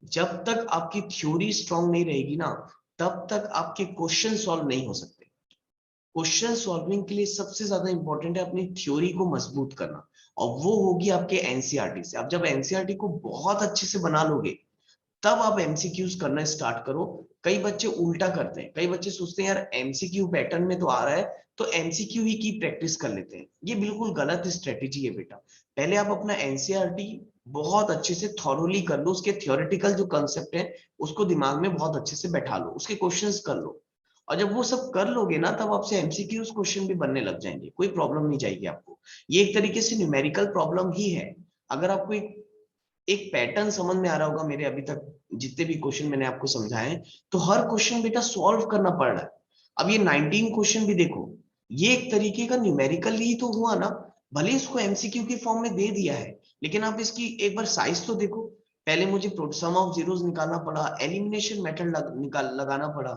जब तक आपकी थ्योरी स्ट्रांग नहीं रहेगी ना तब तक आपके क्वेश्चन सॉल्व नहीं हो सकते। क्वेश्चन सॉल्विंग के लिए सबसे ज्यादा इंपॉर्टेंट है अपनी थ्योरी को मजबूत करना, और वो होगी आपके एनसीईआरटी से। आप जब एनसीईआरटी को बहुत अच्छे से बना लोगे तब आप एमसीक्यूज करना स्टार्ट करो। कई बच्चे उल्टा करते हैं, कई बच्चे सोचते हैं यार एमसीक्यू पैटर्न में तो आ रहा है तो एमसीक्यू ही की प्रैक्टिस कर लेते हैं, ये बिल्कुल गलत स्ट्रेटेजी है बेटा। पहले आप अपना एनसीईआरटी बहुत अच्छे से थॉरोली कर लो, उसके थियोरेटिकल जो कंसेप्ट है उसको दिमाग में बहुत अच्छे से बैठा लो, उसके क्वेश्चंस कर लो, और जब वो सब कर लोगे ना तब आपसे एमसीक्यूज क्वेश्चन भी बनने लग जाएंगे, कोई प्रॉब्लम नहीं जाएगी आपको। ये एक तरीके से न्यूमेरिकल प्रॉब्लम ही है। अगर आपको एक पैटर्न समझ में आ रहा होगा, मेरे अभी तक जितने भी क्वेश्चन मैंने आपको समझाए हैं, तो हर क्वेश्चन बेटा सॉल्व करना पड़ रहा है। अब ये 19 क्वेश्चन भी देखो, ये एक तरीके का न्यूमेरिकल ही तो हुआ ना, भले इसको एमसीक्यू के फॉर्म में दे दिया है लेकिन आप इसकी एक बार साइज तो देखो। पहले मुझे सम ऑफ जीरोस निकालना पड़ा, एलिमिनेशन मेथड लगाना पड़ा,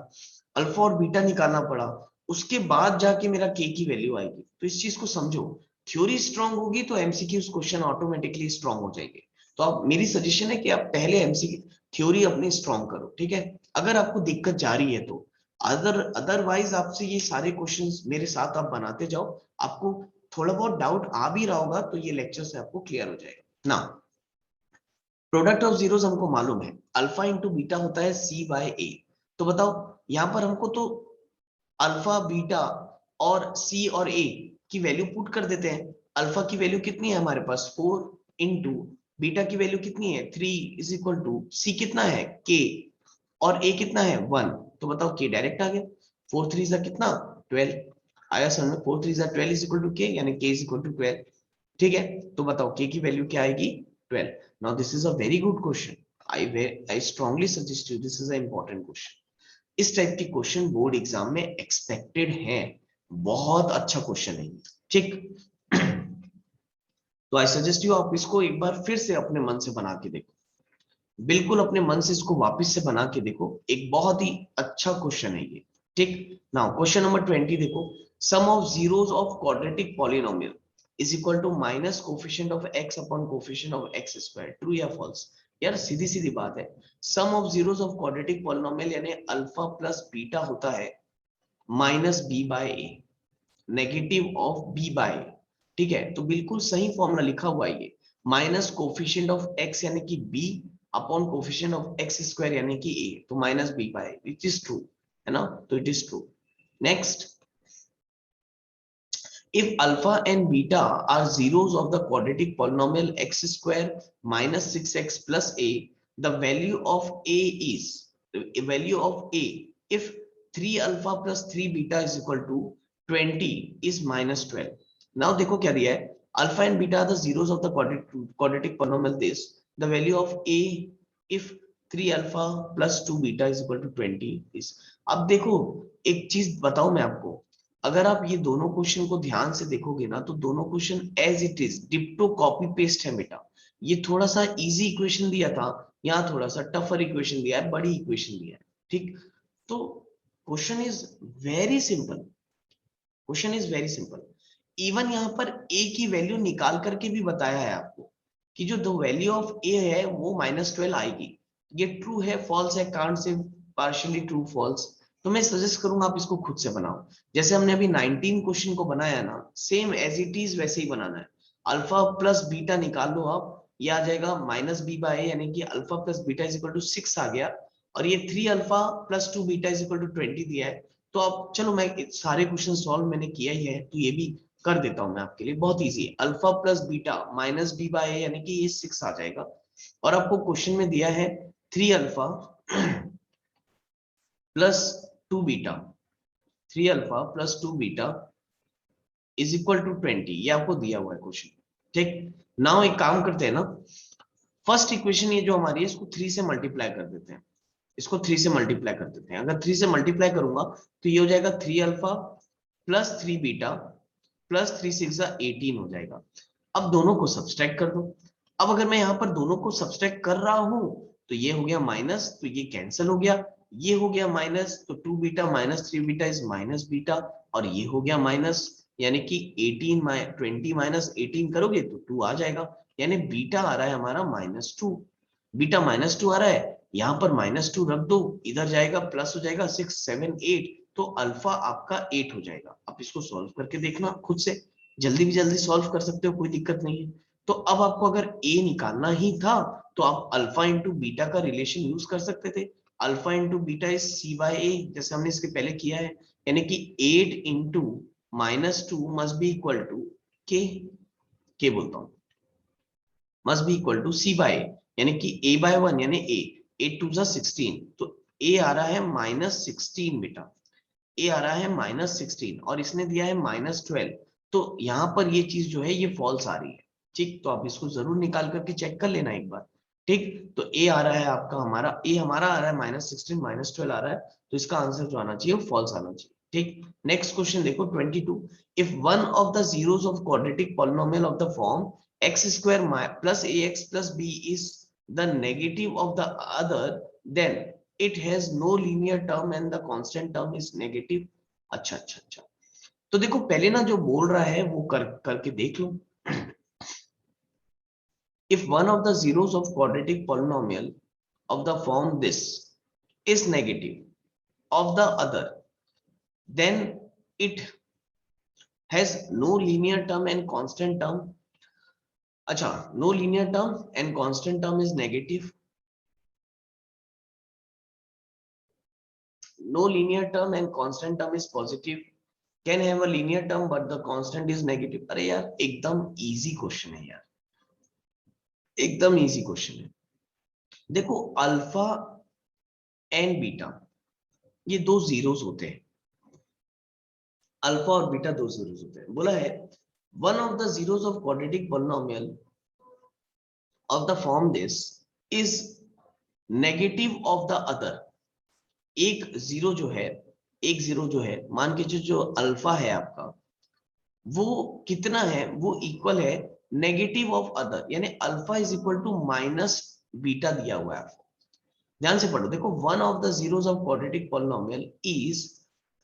अल्फा और बीटा निकालना पड़ा, उसके बाद जाके मेरा के की वैल्यू आएगी। तो इस चीज को समझो, थ्योरी स्ट्रांग होगी तो एमसीक्यू क्वेश्चन ऑटोमेटिकली स्ट्रांग हो जाएंगे। तो आप, मेरी सजेशन है कि आप पहले एमसीक्यू थ्योरी अपनी स्ट्रांग करो, ठीक है। अगर आपको दिक्कत जा रही है तो अदरवाइज आपसे ये सारे क्वेश्चंस मेरे साथ आप बनाते जाओ, आपको थोड़ा बहुत डाउट आ भी रहा होगा तो ये लेक्चर से आपको क्लियर हो जाएगा ना। प्रोडक्ट ऑफ जीरोस हमको मालूम है, अल्फा इंटू बीटा होता है C/A। तो बताओ यहाँ पर हमको तो अल्फा बीटा और सी और ए की वैल्यू पुट कर देते हैं। अल्फा की वैल्यू कितनी है हमारे पास 4 इंटू, बीटा की वैल्यू कितनी है 3 इज इक्वल टू, सी कितना है के, और ए कितना है 1, तो बताओ के डायरेक्ट आ गया, 4 3 जा कितना 12 आया समझ में, 4 3 जा 12 इज इक्वल टू के, यानी के इज इक्वल टू 12, ठीक है। तो बताओ के की वैल्यू क्या आएगी 12। Now this is a very good question, I strongly suggest you, this is a important question. इस टाइप के क्वेश्चन बोर्ड एग्जाम में एक्सपेक्टेड हैं, बहुत अच्छा क्वेश्चन है, ठीक। तो आई सजेस्ट यू आप इसको एक बार फिर से अपने मन से बना के देखो, बिल्कुल अपने मन से इसको वापस से बना के देखो, एक बहुत ही अच्छा क्वेश्चन है ये, ठीक। नाउ क्वेश्चन नंबर 20 देखो, sum of zeros of quadratic polynomial is equal to minus coefficient of x upon coefficient of x square, true या फॉल्स। यार सीधी सीधी बात है, sum of zeros of quadratic polynomial यानी अल्फा प्लस बीटा होता है -b/a, नेगेटिव ऑफ b/a, ठीक है। तो बिल्कुल सही फॉर्मूला लिखा हुआ है ये, माइनस कोफिशिएंट ऑफ x यानी कि b upon coefficient of x square यानी कि a, तो -b/a, विच इज ट्रू, है ना, तो it is true. Next, If alpha and beta are zeros of the quadratic polynomial x square minus 6x plus a, the value of a is if 3 alpha plus 3 beta is equal to 20 is minus 12. Now देखो क्या दिया है, alpha and beta are the zeros of the quadratic polynomial this, the value of a if 3 alpha plus 2 beta is equal to 20 is. अब देखो एक चीज बताऊं मैं आपको, अगर आप ये दोनों क्वेश्चन को ध्यान से देखोगे ना तो दोनों क्वेश्चन एज इट इज डिप्टो कॉपी पेस्ट है बेटा। ये थोड़ा सा इजी इक्वेशन दिया था, यहाँ थोड़ा सा टफर इक्वेशन दिया है, बड़ी इक्वेशन दिया है, ठीक। तो question is very simple, question is very simple. Even यहाँ पर a की वैल्यू निकाल करके भी बताया है आपको कि जो द वैल्यू ऑफ a है वो -12 आएगी। ये ट्रू है फॉल्स है, can't say partially true false. तो मैं सजेस्ट करूंगा आप इसको खुद से बनाओ, जैसे हमने अभी 19 क्वेश्चन को बनाया ना, सेम एज इट इज वैसे ही बनाना है। अल्फा प्लस बीटा निकाल लो आप, ये आ जाएगा -b/a, यानी कि alpha plus beta is equal to 6 आ गया, और ये 3 alpha plus 2 beta is equal to 20 दिया है। तो अब चलो मैं सारे क्वेश्चन सॉल्व मैंने किया ही है, तो ये भी कर देता हूं मैं आपके लिए, बहुत इजी है। अल्फा प्लस बीटा -b/a यानी कि ये 6 आ जाएगा, और आपको क्वेश्चन में दिया है 3 alpha plus 2 beta, 3 alpha plus 2 beta is equal to 20, ये आपको दिया हुआ है क्वेश्चन, ठीक। नाउ एक काम करते हैं ना, फर्स्ट इक्वेशन ये जो हमारी है इसको 3 से मल्टीप्लाई कर देते हैं, इसको 3 से मल्टीप्लाई कर देते हैं। अगर 3 से मल्टीप्लाई करूंगा तो ये हो जाएगा 3 अल्फा प्लस 3 बीटा प्लस 3 6 18 हो जाएगा। अब दोनों को सब्सट्रैक्ट कर दो। अब अगर मैं यहाँ पर दोनों को सब्सट्रैक्ट कर रहा हूं तो ये हो गया माइनस, तो ये कैंसिल हो गया, ये हो गया माइनस, तो 2 beta minus 3 beta is minus beta, और ये हो गया माइनस, यानी कि 20 माइनस 18 करोगे तो 2 आ जाएगा, यानी बीटा आ रहा है हमारा -2। बीटा -2 आ रहा है, यहाँ पर -2 रख दो, इधर जाएगा प्लस हो जाएगा 6 7 8, तो अल्फा आपका 8 हो जाएगा। आप इसको सॉल्व करके देखना खुद से, जल्दी भी जल्दी सॉल्व कर सकते हो, कोई दिक्कत नहीं है। तो अब आपको अगर a निकालना ही था तो आप अल्फा इंटू बीटा का रिलेशन यूज कर सकते थे। Alpha into beta is c/a, जैसे हमने इसके पहले किया है, यानी कि 8 into -2 must be equal to K बोलता हूं, must be equal to c/a, यानी कि a/1 यानी a, 8 2 16, तो a आ रहा है -16 बेटा, a आ रहा है -16, और इसने दिया है -12, तो यहाँ पर ये चीज जो है ये फॉल्स आ रही है, ठीक। तो आप इसको जरूर निकाल करके चेक कर लेना एक बार, ठीक। तो a आ रहा है आपका, हमारा a हमारा आ रहा है -16 -12 आ रहा है, तो इसका आंसर जो आना चाहिए वो फॉल्स आना चाहिए, ठीक। नेक्स्ट क्वेश्चन देखो 22, if one of the zeros of quadratic polynomial of the form x square plus ax plus b is the negative of the other, then it has no linear term and the constant term is negative। अच्छा अच्छा अच्छा, तो देखो पहले ना जो बोल रहा है वो करके देख लो। If one of the zeros of quadratic polynomial of the form this is negative of the other, then it has no linear term and constant term। अच्छा, no linear term and constant term is negative, no linear term and constant term is positive, can have a linear term but the constant is negative। अरे यार एकदम easy question है यार, एकदम easy question है। देखो alpha and beta ये दो जीरोस होते हैं, अल्फा और बीटा दो जीरोस होते हैं। बोला है one of the zeros of quadratic polynomial of the form this is negative of the other. एक जीरो जो है, एक जीरो जो है, मान के जो अल्फा है आपका, वो कितना है, वो इक्वल है नेगेटिव ऑफ अदर, यानी alpha is equal to minus beta दिया हुआ है आपको। ध्यान से पढ़ो, देखो one of the zeros of quadratic polynomial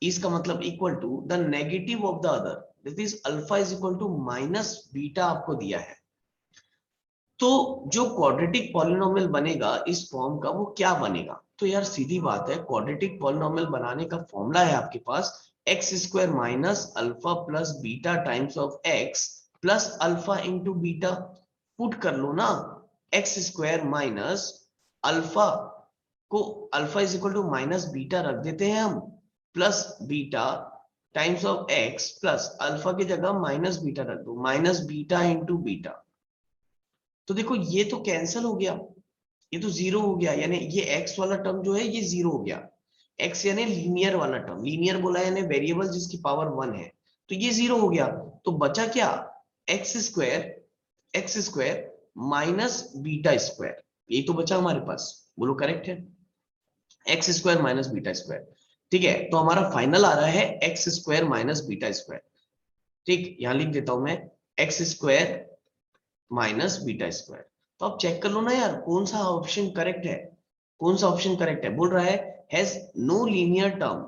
is का मतलब equal to the negative of the other, that is alpha is equal to minus beta आपको दिया है। तो जो क्वाड्रेटिक पॉलिनोमियल बनेगा इस फॉर्म का वो क्या बनेगा, तो यार सीधी बात है, क्वाड्रेटिक पॉलिनोमियल बनाने का फॉर्मूला है आपके पास x square minus alpha plus beta times of x plus alpha into beta. Put कर लो ना, एक्स स्क्वायर माइनस अल्फा को, alpha is equal to minus beta रख देते हैं हम, plus beta times of x plus alpha की जगह माइनस बीटा रख दो, माइनस बीटा इंटू बीटा। तो देखो ये तो कैंसिल हो गया, ये तो जीरो हो गया, यानी ये एक्स वाला टर्म जो है ये जीरो हो गया। एक्स यानी लीनियर वाला टर्म, लीनियर बोला यानी वेरिएबल जिसकी पावर वन है, तो ये जीरो हो गया। तो बचा क्या, x square minus beta square, यही तो बचा हमारे पास। बोलो करेक्ट है, x square minus beta square. ठीक है, तो हमारा फाइनल आ रहा है x square minus beta square. ठीक, यहां लिख देता हूं मैं x square minus beta square. तो आप चेक कर लो ना यार, कौन सा ऑप्शन करेक्ट है, कौन सा ऑप्शन करेक्ट है। बोल रहा है has no linear term,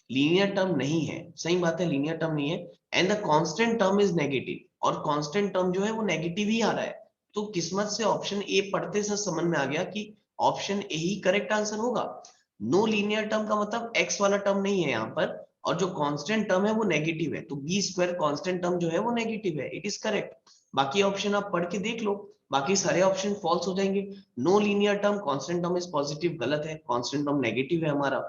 linear term नहीं है, सही बात है, लीनियर टर्म नहीं है। And the constant term is negative, और कांस्टेंट टर्म जो है वो नेगेटिव ही आ रहा है। तो किस्मत से ऑप्शन ए पढ़ते से समझ में आ गया कि option A he correct answer होगा। नो लीनियर टर्म का मतलब एक्स वाला टर्म नहीं है यहाँ पर, और जो कांस्टेंट टर्म है वो नेगेटिव है, तो बी स्क्वायर कांस्टेंट टर्म जो है वो नेगेटिव है, इट इज करेक्ट। बाकी ऑप्शन आप पढ़ के देख लो, बाकी सारे ऑप्शन फॉल्स हो जाएंगे। No linear term, constant term is positive, गलत है, कांस्टेंट टर्म नेगेटिव है हमारा।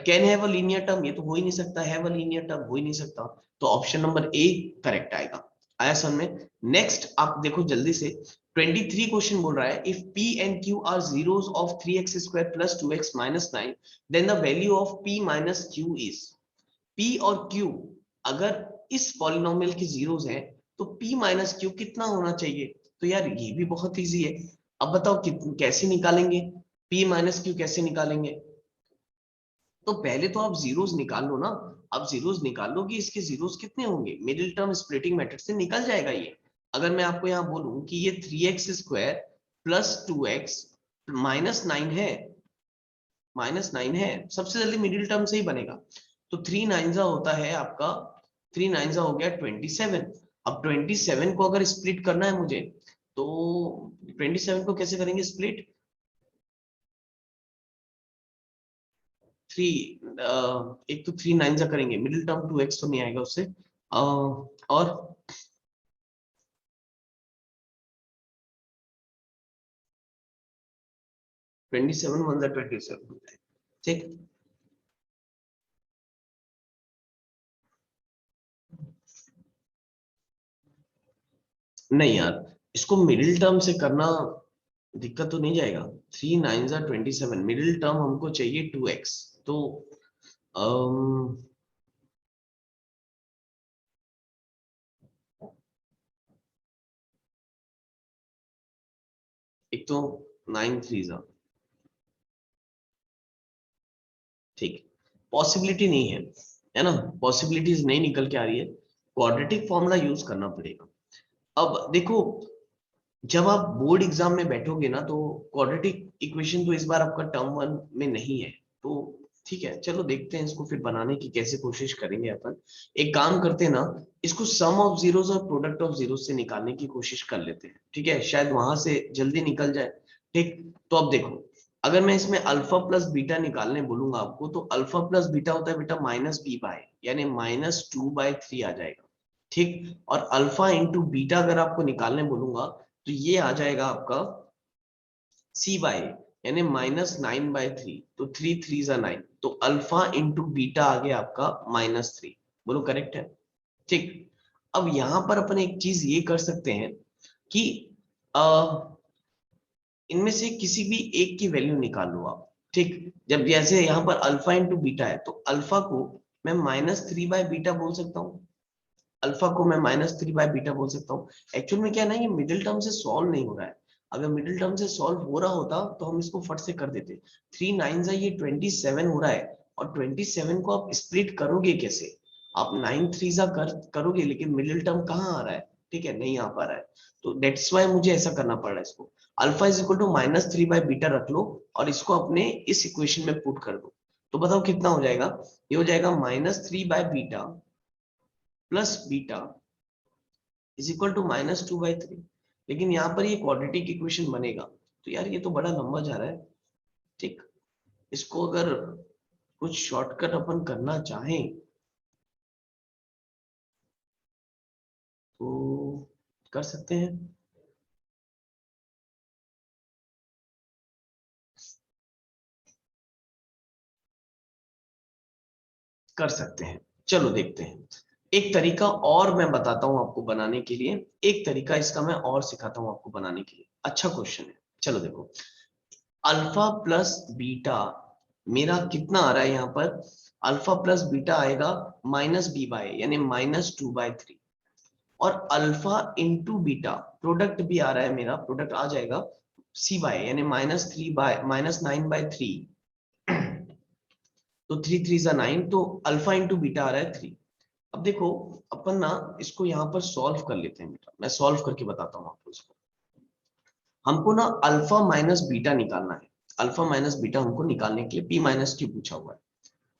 Can have a linear term, ये तो हो ही नहीं सकता, हैव अ लीनियर टर्म हो ही नहीं सकता। तो ऑप्शन नंबर ए करेक्ट आएगा। आया समझ में। नेक्स्ट आप देखो जल्दी से, 23 क्वेश्चन बोल रहा है if p and q are zeros of 3x square plus 2x minus 9 then the value of p minus q is. p और q अगर इस पॉलिनोमियल की जीरोस हैं तो p माइनस q कितना होना चाहिए। तो यार ये भी बहुत इजी है, अब बताओ कैसे निकालेंगे, p माइनस q कैसे निकालेंगे। तो पहले तो आप जीरोस निकाल लो ना, आप जीरोस निकाल लो कि इसके जीरोस कितने होंगे, मिडिल टर्म स्प्लिटिंग मेथड से निकल जाएगा ये। अगर मैं आपको यहाँ बोलूं कि ये 3x square plus 2x minus 9 है, माइनस 9 है, सबसे जल्दी मिडिल टर्म से ही बनेगा। तो 3 9 होता है आपका, 3 9 हो गया 27। अब 27 को अगर स्प्लिट करना है मुझे, तो 27 को कैसे करेंगे स्प्लिट, थ्री, एक तो 3 9 करेंगे, मिडिल टर्म 2x तो नहीं आएगा उससे, और 27 वन 27, ठीक। नहीं यार, इसको मिडिल टर्म से करना दिक्कत तो नहीं जाएगा। 3 9 27, मिडिल टर्म हमको चाहिए 2x, तो अम, एक तो 9 3 ठीक, पॉसिबिलिटी नहीं है ना, पॉसिबिलिटीज नहीं निकल के आ रही है, क्वाड्रेटिक फॉर्मूला यूज करना पड़ेगा। अब देखो, जब आप बोर्ड एग्जाम में बैठोगे ना, तो क्वाड्रेटिक इक्वेशन तो इस बार आपका टर्म वन में नहीं है, तो ठीक है चलो देखते हैं इसको फिर बनाने की कैसे कोशिश करेंगे अपन। एक काम करते हैं ना, इसको सम ऑफ जीरोस और प्रोडक्ट ऑफ जीरोस से निकालने की कोशिश कर लेते हैं, ठीक है, शायद वहां से जल्दी निकल जाए। ठीक, तो अब देखो, अगर मैं इसमें अल्फा प्लस बीटा निकालने बोलूंगा आपको, तो अल्फा प्लस बीटा होता है बेटा माइनस बी बाय, यानी -2/3 आ जाएगा। ठीक, और अल्फा इंटू बीटा अगर आपको निकालने बोलूंगा, तो ये आ जाएगा आपका सी बाई, यानी -9/3, तो 3 3 9, तो अल्फा इंटू बीटा आ गया आपका -3। बोलो करेक्ट है। ठीक, अब यहां पर अपन एक चीज ये कर सकते हैं कि आ, इनमें से किसी भी एक की वैल्यू निकाल लो आप। ठीक, जब जैसे यहाँ पर अल्फा इंटू बीटा है, तो अल्फा को मैं -3/बीटा बोल सकता हूँ, अल्फा को मैं -3/बीटा बोल सकता हूँ। एक्चुअल में क्या है ना, ये मिडिल टर्म से सॉल्व नहीं हो रहा है, अगर मिडिल टर्म से सॉल्व हो रहा होता तो हम इसको फट से कर देते। 3 9 ये 27 हो रहा है, और 27 को आप स्प्लिट करोगे कैसे, आप 9 3 करोगे, लेकिन मिडिल टर्म कहाँ आ रहा है, ठीक है, नहीं आ पा रहा है। तो दैट्स वाई मुझे ऐसा करना पड़ रहा है, इसको अल्फा इज इक्वल टू -3/बीटा रख लो, और इसको अपने इस इक्वेशन में पुट कर दो। तो बताओ कितना हो जाएगा, ये हो जाएगा -3/बीटा plus beta is equal to -2/3। लेकिन यहाँ पर ये क्वाड्रेटिक इक्वेशन बनेगा, तो यार ये तो बड़ा लंबा जा रहा है। ठीक, इसको अगर कुछ शॉर्टकट अपन करना चाहें, तो कर सकते हैं, कर सकते हैं। चलो देखते हैं। एक तरीका और मैं बताता हूं आपको बनाने के लिए, एक तरीका इसका मैं और सिखाता हूं आपको बनाने के लिए। अच्छा क्वेश्चन है। चलो देखो, अल्फा प्लस बीटा मेरा कितना आ रहा है यहाँ पर, अल्फा प्लस बीटा आएगा माइनस बी बाय यानी -2/3, और अल्फा इंटू बीटा प्रोडक्ट भी आ रहा है मेरा, प्रोडक्ट आ जाएगा सी बाय यानी -9/3। तो 3 3 जा 9, तो अल्फा इंटू बीटा आ रहा है 3। अब देखो, अपन ना इसको यहाँ पर सॉल्व कर लेते हैं बेटा, मैं सॉल्व करके बताता हूँ आपको इसको। हमको ना अल्फा माइनस बीटा निकालना है, अल्फा माइनस बीटा हमको निकालने के लिए पी माइनस क्यू पूछा हुआ है।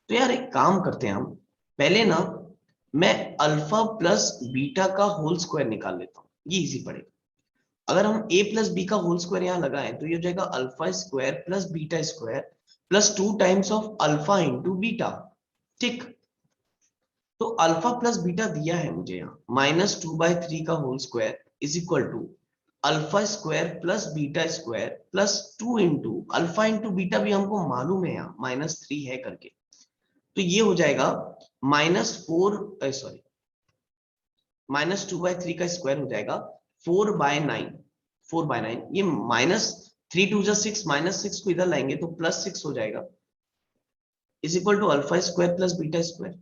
तो यार एक काम करते हैं हम, पहले ना मैं अल्फा प्लस बीटा का होल स्क्वायर निकाल लेता हूँ, ये इजी पड़ेगा। अगर हम a प्लस बी का होल स्क्वायर यहाँ लगाएं तो ये हो जाएगा alpha square plus beta square plus 2 times of alpha into beta. ठीक, तो अल्फा प्लस बीटा दिया है मुझे यहाँ -2/3 का whole square is equal to alpha square plus beta square plus 2 into alpha into beta भी हमको मालूम है यहाँ -3 है करके, तो ये हो जाएगा -2/3 का स्क्वायर हो जाएगा 4/9। 4/9 ये -3 2 6 -6 को इधर लाएंगे तो +6 हो जाएगा is equal to alpha square plus beta square.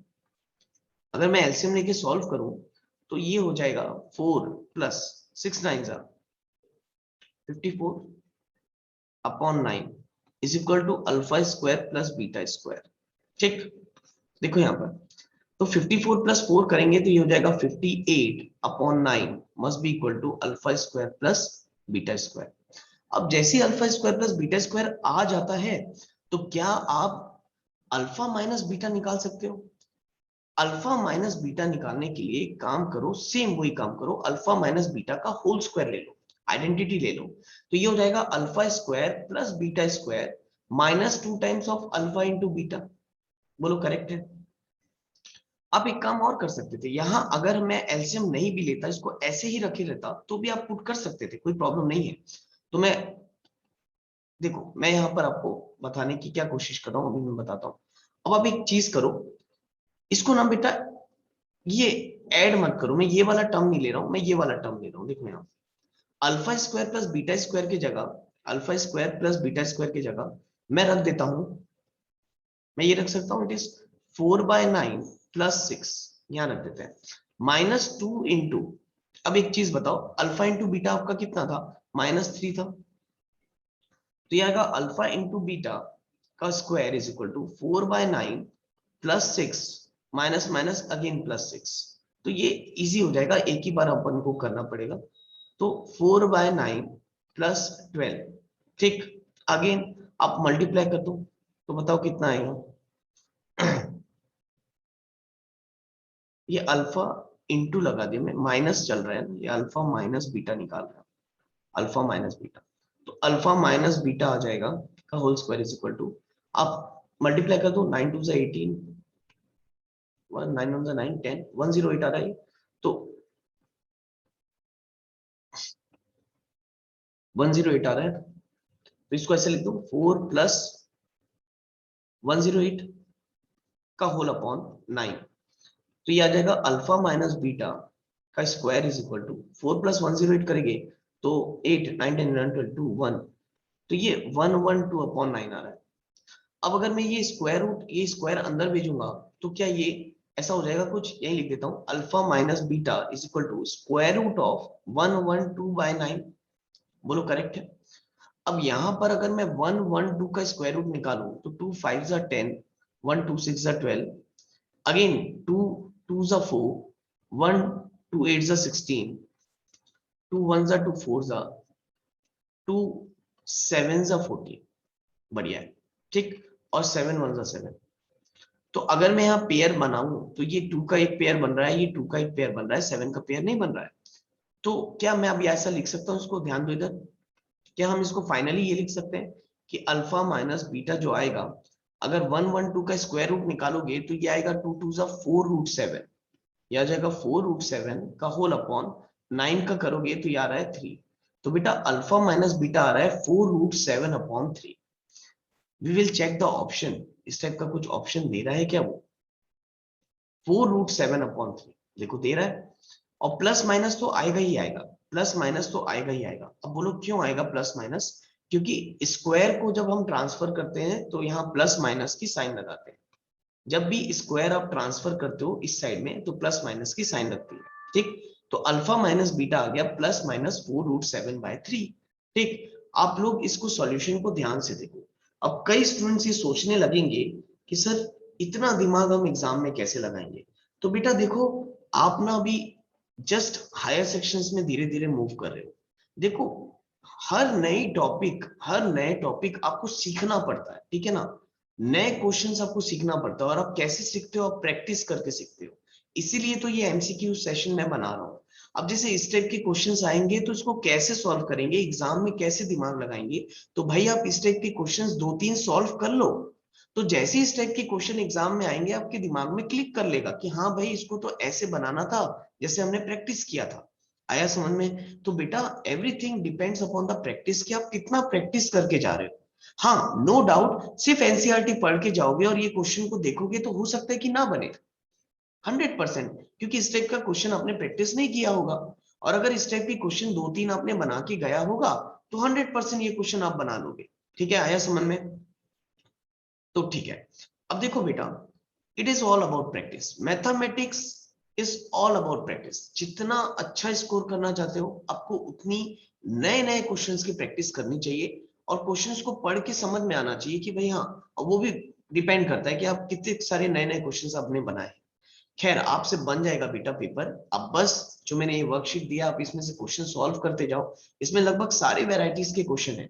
अगर मैं एलसीएम लेके सॉल्व करूं तो ये हो जाएगा 4 प्लस 6 9 जा 54/9 is equal to alpha square plus beta square. ठीक, देखो यहाँ पर, तो 54 प्लस 4 करेंगे तो ये हो जाएगा 58/9 must be equal to alpha square plus beta square. अब जैसे alpha square plus beta square आ जाता है तो क्या आप अल्फा माइनस बीटा निकाल सकते हो? अल्फा माइनस बीटा निकालने के लिए काम करो, सेम वही काम करो, अल्फा माइनस बीटा का होल स्क्वायर ले लो, आइडेंटिटी ले लो, तो ये हो जाएगा alpha square plus beta square -2 times of alpha into beta. बोलो करेक्ट है? आप एक काम और कर सकते थे, यहां अगर मैं एलसीएम नहीं भी लेता, इसको ऐसे ही रखे रहता तो भी आप पुट कर सकते थे, कोई प्रॉब्लम नहीं है। तो मैं देखो, मैं यहाँ पर आपको बताने की क्या कोशिश कर रहा हूँ अभी मैं बताता हूँ। अब आप एक चीज करो, इसको ना बेटा ये ऐड मत करो, मैं ये वाला टर्म नहीं ले रहा हूं, मैं ये वाला टर्म ले रहा हूँ। देखो यहाँ alpha square plus beta square की जगह, alpha square plus beta square की जगह मैं रख देता हूं, मैं ये रख सकता हूँ, इट इज 4/9 प्लस 6, यहाँ रख देते हैं -2 इंटू, अब एक चीज बताओ, अल्फा इंटू बीटा आपका कितना था? -3 था, तो ये आएगा अल्फा इंटू बीटा का square is equal to 4/9 plus 6 minus minus again +6। तो ये इजी हो जाएगा, एक ही बार अपन को करना पड़ेगा। तो 4/9 प्लस 12, ठीक, अगेन आप मल्टीप्लाई कर दो तो बताओ कितना आएगा। ये अल्फा इंटू लगा दिया मैं, माइनस चल रहा है ना, ये अल्फा माइनस बीटा निकाल रहा है, अल्फा माइनस बीटा, तो अल्फा माइनस बीटा आ जाएगा का whole square is equal to, आप मल्टीप्लाई कर दो, 9 2 18, 9 1 9 10, 108 आ रहा है, तो 108 आ रहा है, तो इसको ऐसे लिख दो 4 प्लस 108 का होल अपॉन 9, तो ये आ जाएगा अल्फा माइनस बीटा का square is equal to 4 plus 108 करेंगे तो 8 9 10 11 12 2 1, तो ये 112/9 आ रहा है। अब अगर मैं ये स्क्वायर रूट, ये स्क्वायर अंदर भेजूंगा तो क्या ये ऐसा हो जाएगा, कुछ यही लिख देता हूँ, alpha minus beta is equal to square root of 112/9। बोलो करेक्ट है? अब यहां पर अगर मैं 112 का स्क्वायर रूट निकालूं तो 2 5 जा 10, 1 2 6 जा 12, अगेन 2 2 जा 4, 1 2 8 जा 16, 2 1 जा 2 4 जा 2 7 जा 14, बढ़िया है, ठीक, और 7 1 जा 7। तो अगर मैं यहाँ पेयर बनाऊं तो ये 2 का एक पेयर बन रहा है, ये 2 का एक पेयर बन रहा है, 7 का पेयर नहीं बन रहा है। तो क्या मैं अभी ऐसा लिख सकता हूँ, इसको ध्यान दो इधर, क्या हम इसको फाइनली ये लिख सकते हैं कि अल्फा माइनस बीटा जो आएगा, अगर 112 का स्क्वायर रूट निकालोगे तो ये आएगा 2 2 जा 4√7, यह आ जाएगा 4√7 का होल अपॉन 9 का करोगे तो ये आ रहा है 3। तो बेटा अल्फा माइनस बीटा आ रहा है 4√7/3। We will check the option, इस टाइप का कुछ ऑप्शन दे रहा है क्या वो? 4√7/3 देखो दे रहा है, और प्लस माइनस तो आएगा ही आएगा, प्लस माइनस तो आएगा ही आएगा। अब बोलो क्यों आएगा प्लस माइनस? क्योंकि स्क्वायर को जब हम ट्रांसफर करते हैं तो यहाँ प्लस माइनस की साइन लगाते हैं। जब भी स्क्वायर आप ट्रांसफर करते हो इस साइड में तो प्लस माइनस की साइन लगती है, ठीक। तो अल्फा माइनस बीटा आ गया प्लस माइनस 4√7/3, ठीक। आप लोग इसको सॉल्यूशन को ध्यान से देखो। अब कई स्टूडेंट्स ये सोचने लगेंगे कि सर इतना दिमाग हम एग्जाम में कैसे लगाएंगे? तो बेटा देखो, आप ना अभी जस्ट हायर सेक्शंस में धीरे धीरे मूव कर रहे हो। देखो, हर नए टॉपिक आपको सीखना पड़ता है, ठीक है ना। नए क्वेश्चंस आपको सीखना पड़ता है, और आप कैसे सीखते हो? आप प्रैक्टिस करके सीखते हो। इसीलिए तो ये एमसीक्यू सेशन मैं बना रहा हूँ। अब जैसे इस टाइप के क्वेश्चंस आएंगे तो इसको कैसे सॉल्व करेंगे, एग्जाम में कैसे दिमाग लगाएंगे? तो भाई आप इस टाइप के क्वेश्चंस 2-3 सॉल्व कर लो, तो जैसे इस टाइप के क्वेश्चन एग्जाम में आएंगे आपके दिमाग में क्लिक कर लेगा कि हाँ भाई इसको तो ऐसे बनाना था जैसे हमने प्रैक्टिस किया था। आया समझ में? तो बेटा everything depends upon the practice कि आप कितना प्रैक्टिस करके जा रहे हो। हाँ नो डाउट, सिर्फ एनसीईआरटी पढ़ के जाओगे और ये क्वेश्चन को देखोगे तो हो सकता है कि ना बने 100%, क्योंकि इस टाइप का क्वेश्चन आपने प्रैक्टिस नहीं किया होगा। और अगर इस टाइप की क्वेश्चन 2-3 आपने बना के गया होगा तो 100% ये क्वेश्चन आप बना लोगे। ठीक है, आया समझ में? तो ठीक है, अब देखो बेटा, it is all about practice. Mathematics is all about practice. जितना अच्छा स्कोर करना चाहते हो आपको उतनी नए नए क्वेश्चंस की प्रैक्टिस करनी चाहिए, और क्वेश्चंस को पढ़ के समझ में आना चाहिए कि भाई हाँ, और वो भी डिपेंड करता है कि आप कितने सारे नए नए क्वेश्चंस आपने बनाए। खैर आपसे बन जाएगा बेटा पेपर। अब बस जो मैंने ये वर्कशीट दिया आप इसमें से क्वेश्चन सॉल्व करते जाओ। इसमें लगभग सारे वेराइटीज के क्वेश्चन है,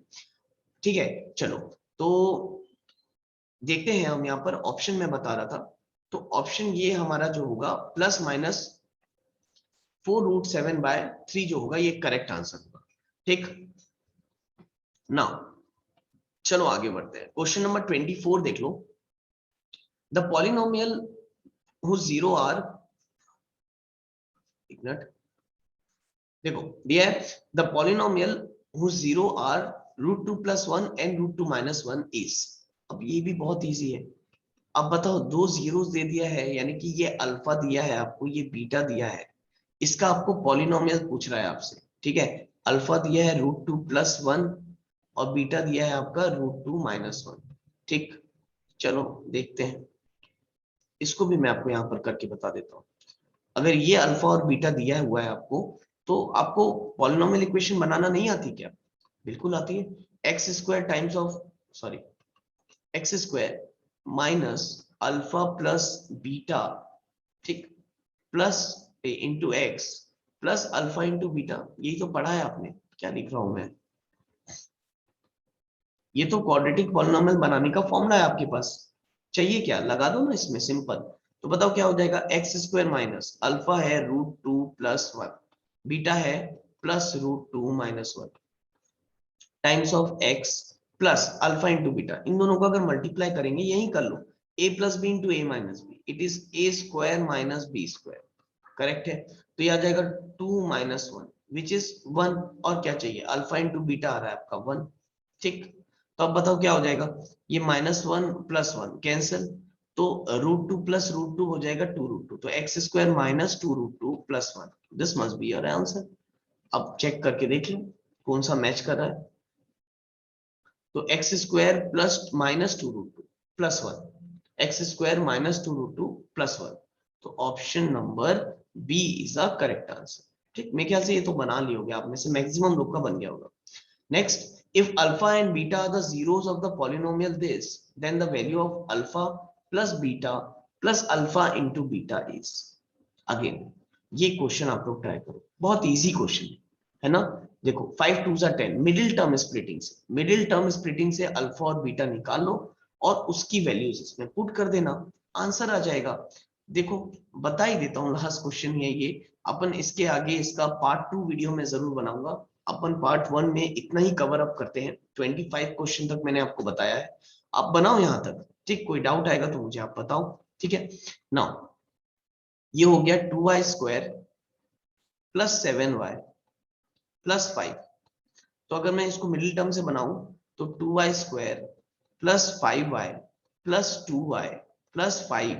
ठीक है। चलो तो देखते हैं हम यहाँ पर ऑप्शन में बता रहा था। तो ऑप्शन ये हमारा जो होगा प्लस माइनस 4√7/3 जो होगा ये करेक्ट आंसर होगा, ठीक। नाउ चलो आगे बढ़ते हैं। क्वेश्चन नंबर 24 देख लो। The polynomial whose zero are, एक मिनट देखो दिया है, the polynomial whose zero are √2+1 and √2-1 is। अब ये भी बहुत इजी है। अब बताओ, दो जीरोस दे दिया है, यानी कि ये अल्फा दिया है आपको, ये बीटा दिया है, इसका आपको पॉलिनोमियल पूछ रहा है आपसे, ठीक है। अल्फा दिया है √2+1 और बीटा दिया है आपका √2-1, ठीक। चलो देखते हैं, इसको भी मैं आपको यहाँ पर करके बता देता हूँ। अगर ये अल्फा और बीटा दिया हुआ है आपको, तो आपको पॉलिनोमियल इक्वेशन बनाना नहीं आती क्या? बिल्कुल आती है। X square times of, sorry, x square minus alpha plus beta, ठीक, plus into x plus alpha into beta. यही तो पढ़ा है आपने। क्या लिख रहा हूं मैं? ये तो क्वाड्रेटिक पॉलिनोमियल बनाने का फॉर्मूला है आपके पास। चाहिए क्या? लगा दो ना इसमें, सिंपल। तो बताओ क्या हो जाएगा? एक्स स्क्वायर माइनस अल्फा है √2+1, बीटा है plus √2-1 times of x plus alpha into beta. इन दोनों को अगर मल्टीप्लाई करेंगे, यही कर लो, a plus b into a minus b, it is a square minus b square, correct है। तो ये आ जाएगा 2-1 विच इज 1, और क्या चाहिए? अल्फा इंटू बीटा आ रहा है आपका 1, ठीक। तो अब बताओ क्या हो जाएगा? ये -1+1 कैंसिल, तो √2 प्लस √2 हो जाएगा 2√2, तो x square minus 2√2+1, this must be your answer. अब चेक करके देख लो कौन सा मैच कर रहा है। तो x square plus -2√2+1, x square -2√2+1, तो option number B is a correct answer, ठीक। मेरे ख्याल से ये तो बना लियोगे आप में से मैक्सिमम लोग का बन गया होगा। Next, if alpha and beta are the zeros of the polynomial this, then the value of alpha plus beta plus alpha into beta is। Again ये क्वेश्चन आप लोग ट्राई करो, बहुत इजी क्वेश्चन है ना। देखो 5 2 10, मिडिल टर्म स्प्लिटिंग से alpha और बीटा निकाल लो और उसकी वैल्यूज इसमें पुट कर देना, आंसर आ जाएगा। देखो बता ही देता हूँ, लास्ट क्वेश्चन है ये। अपन इसके आगे इसका पार्ट 2 वीडियो में जरूर बनाऊंगा। अपन पार्ट 1 में इतना ही कवर अप करते हैं, 25 क्वेश्चन तक मैंने आपको बताया है। आप बनाओ यहाँ तक, ठीक। कोई डाउट आएगा तो मुझे आप बताओ, ठीक है। नाउ ये हो गया 2y² प्लस 7y प्लस 5। तो अगर मैं इसको मिडिल टर्म से बनाऊं तो 2y² plus 5y plus 2y plus 5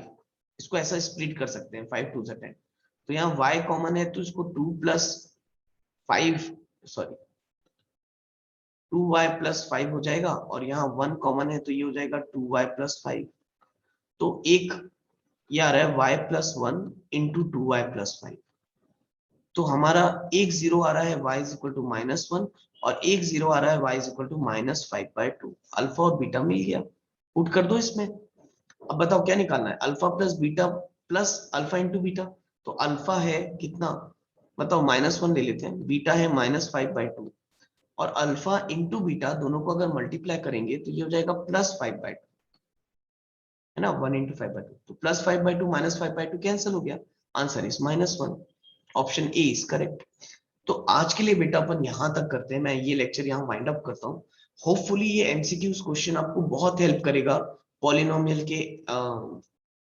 इसको ऐसा स्प्लिट कर सकते हैं 5 2 से 10। तो यहाँ y कॉमन है तो इसको 2 प्लस 5 सॉरी 2y प्लस 5 हो जाएगा, और यहाँ 1 कॉमन है तो ये हो जाएगा 2y प्लस 5। तो एक ये आ रहा है y plus 1 into 2y plus 5। तो हमारा एक जीरो आ रहा है y इज इक्वल टू -1, और एक जीरो आ रहा है y is equal to -5/2। Alpha और बीटा मिल गया, पुट कर दो इसमें। अब बताओ क्या निकालना है, alpha plus beta plus alpha into beta. तो अल्फा है कितना, बताओ -1 ले लेते हैं, बीटा है -5/2, और अल्फा इंटू बीटा दोनों को अगर मल्टीप्लाई करेंगे तो ये हो जाएगा +5/2, है ना। 1 इंटू 5/2, तो +5/2 -5/2 कैंसिल हो गया, answer is -1। Option A is correct. तो आज के लिए बेटा अपन यहां तक करते हैं, मैं ये लेक्चर यहाँ वाइंड अप करता हूँ। होपफुली ये एमसीक्यूज क्वेश्चन आपको बहुत हेल्प करेगा पॉलिनोमियल के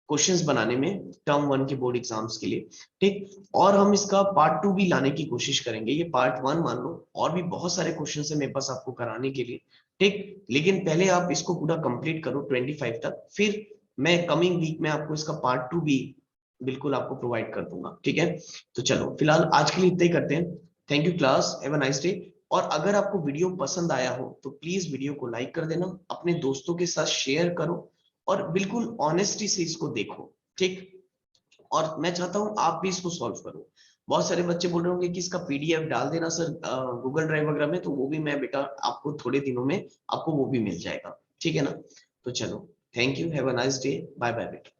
क्वेश्चंस बनाने में टर्म 1 के बोर्ड एग्जाम्स के लिए, ठीक। और हम इसका पार्ट 2 भी लाने की कोशिश करेंगे, ये पार्ट 1 मान लो, और भी बहुत सारे क्वेश्चन है मेरे पास आपको कराने के लिए, ठीक। लेकिन पहले आप इसको पूरा कंप्लीट करो 25 तक, फिर मैं कमिंग वीक में आपको इसका पार्ट 2 भी बिल्कुल आपको प्रोवाइड कर दूंगा, ठीक है। तो चलो फिलहाल आज के लिए इतना ही करते हैं। Thank you class, have a nice day. और अगर आपको वीडियो पसंद आया हो तो प्लीज वीडियो को लाइक कर देना, अपने दोस्तों के साथ शेयर करो, और बिल्कुल ऑनेस्टी से इसको देखो, ठीक। और मैं चाहता हूं आप भी इसको सॉल्व करो। बहुत सारे बच्चे बोल रहे होंगे कि इसका पीडीएफ डाल देना सर गूगल ड्राइव वगैरह में, तो वो भी मैं बेटा आपको थोड़े दिनों में आपको वो भी मिल जाएगा, ठीक है ना। तो चलो, thank you, have a nice day, bye bye बेटा।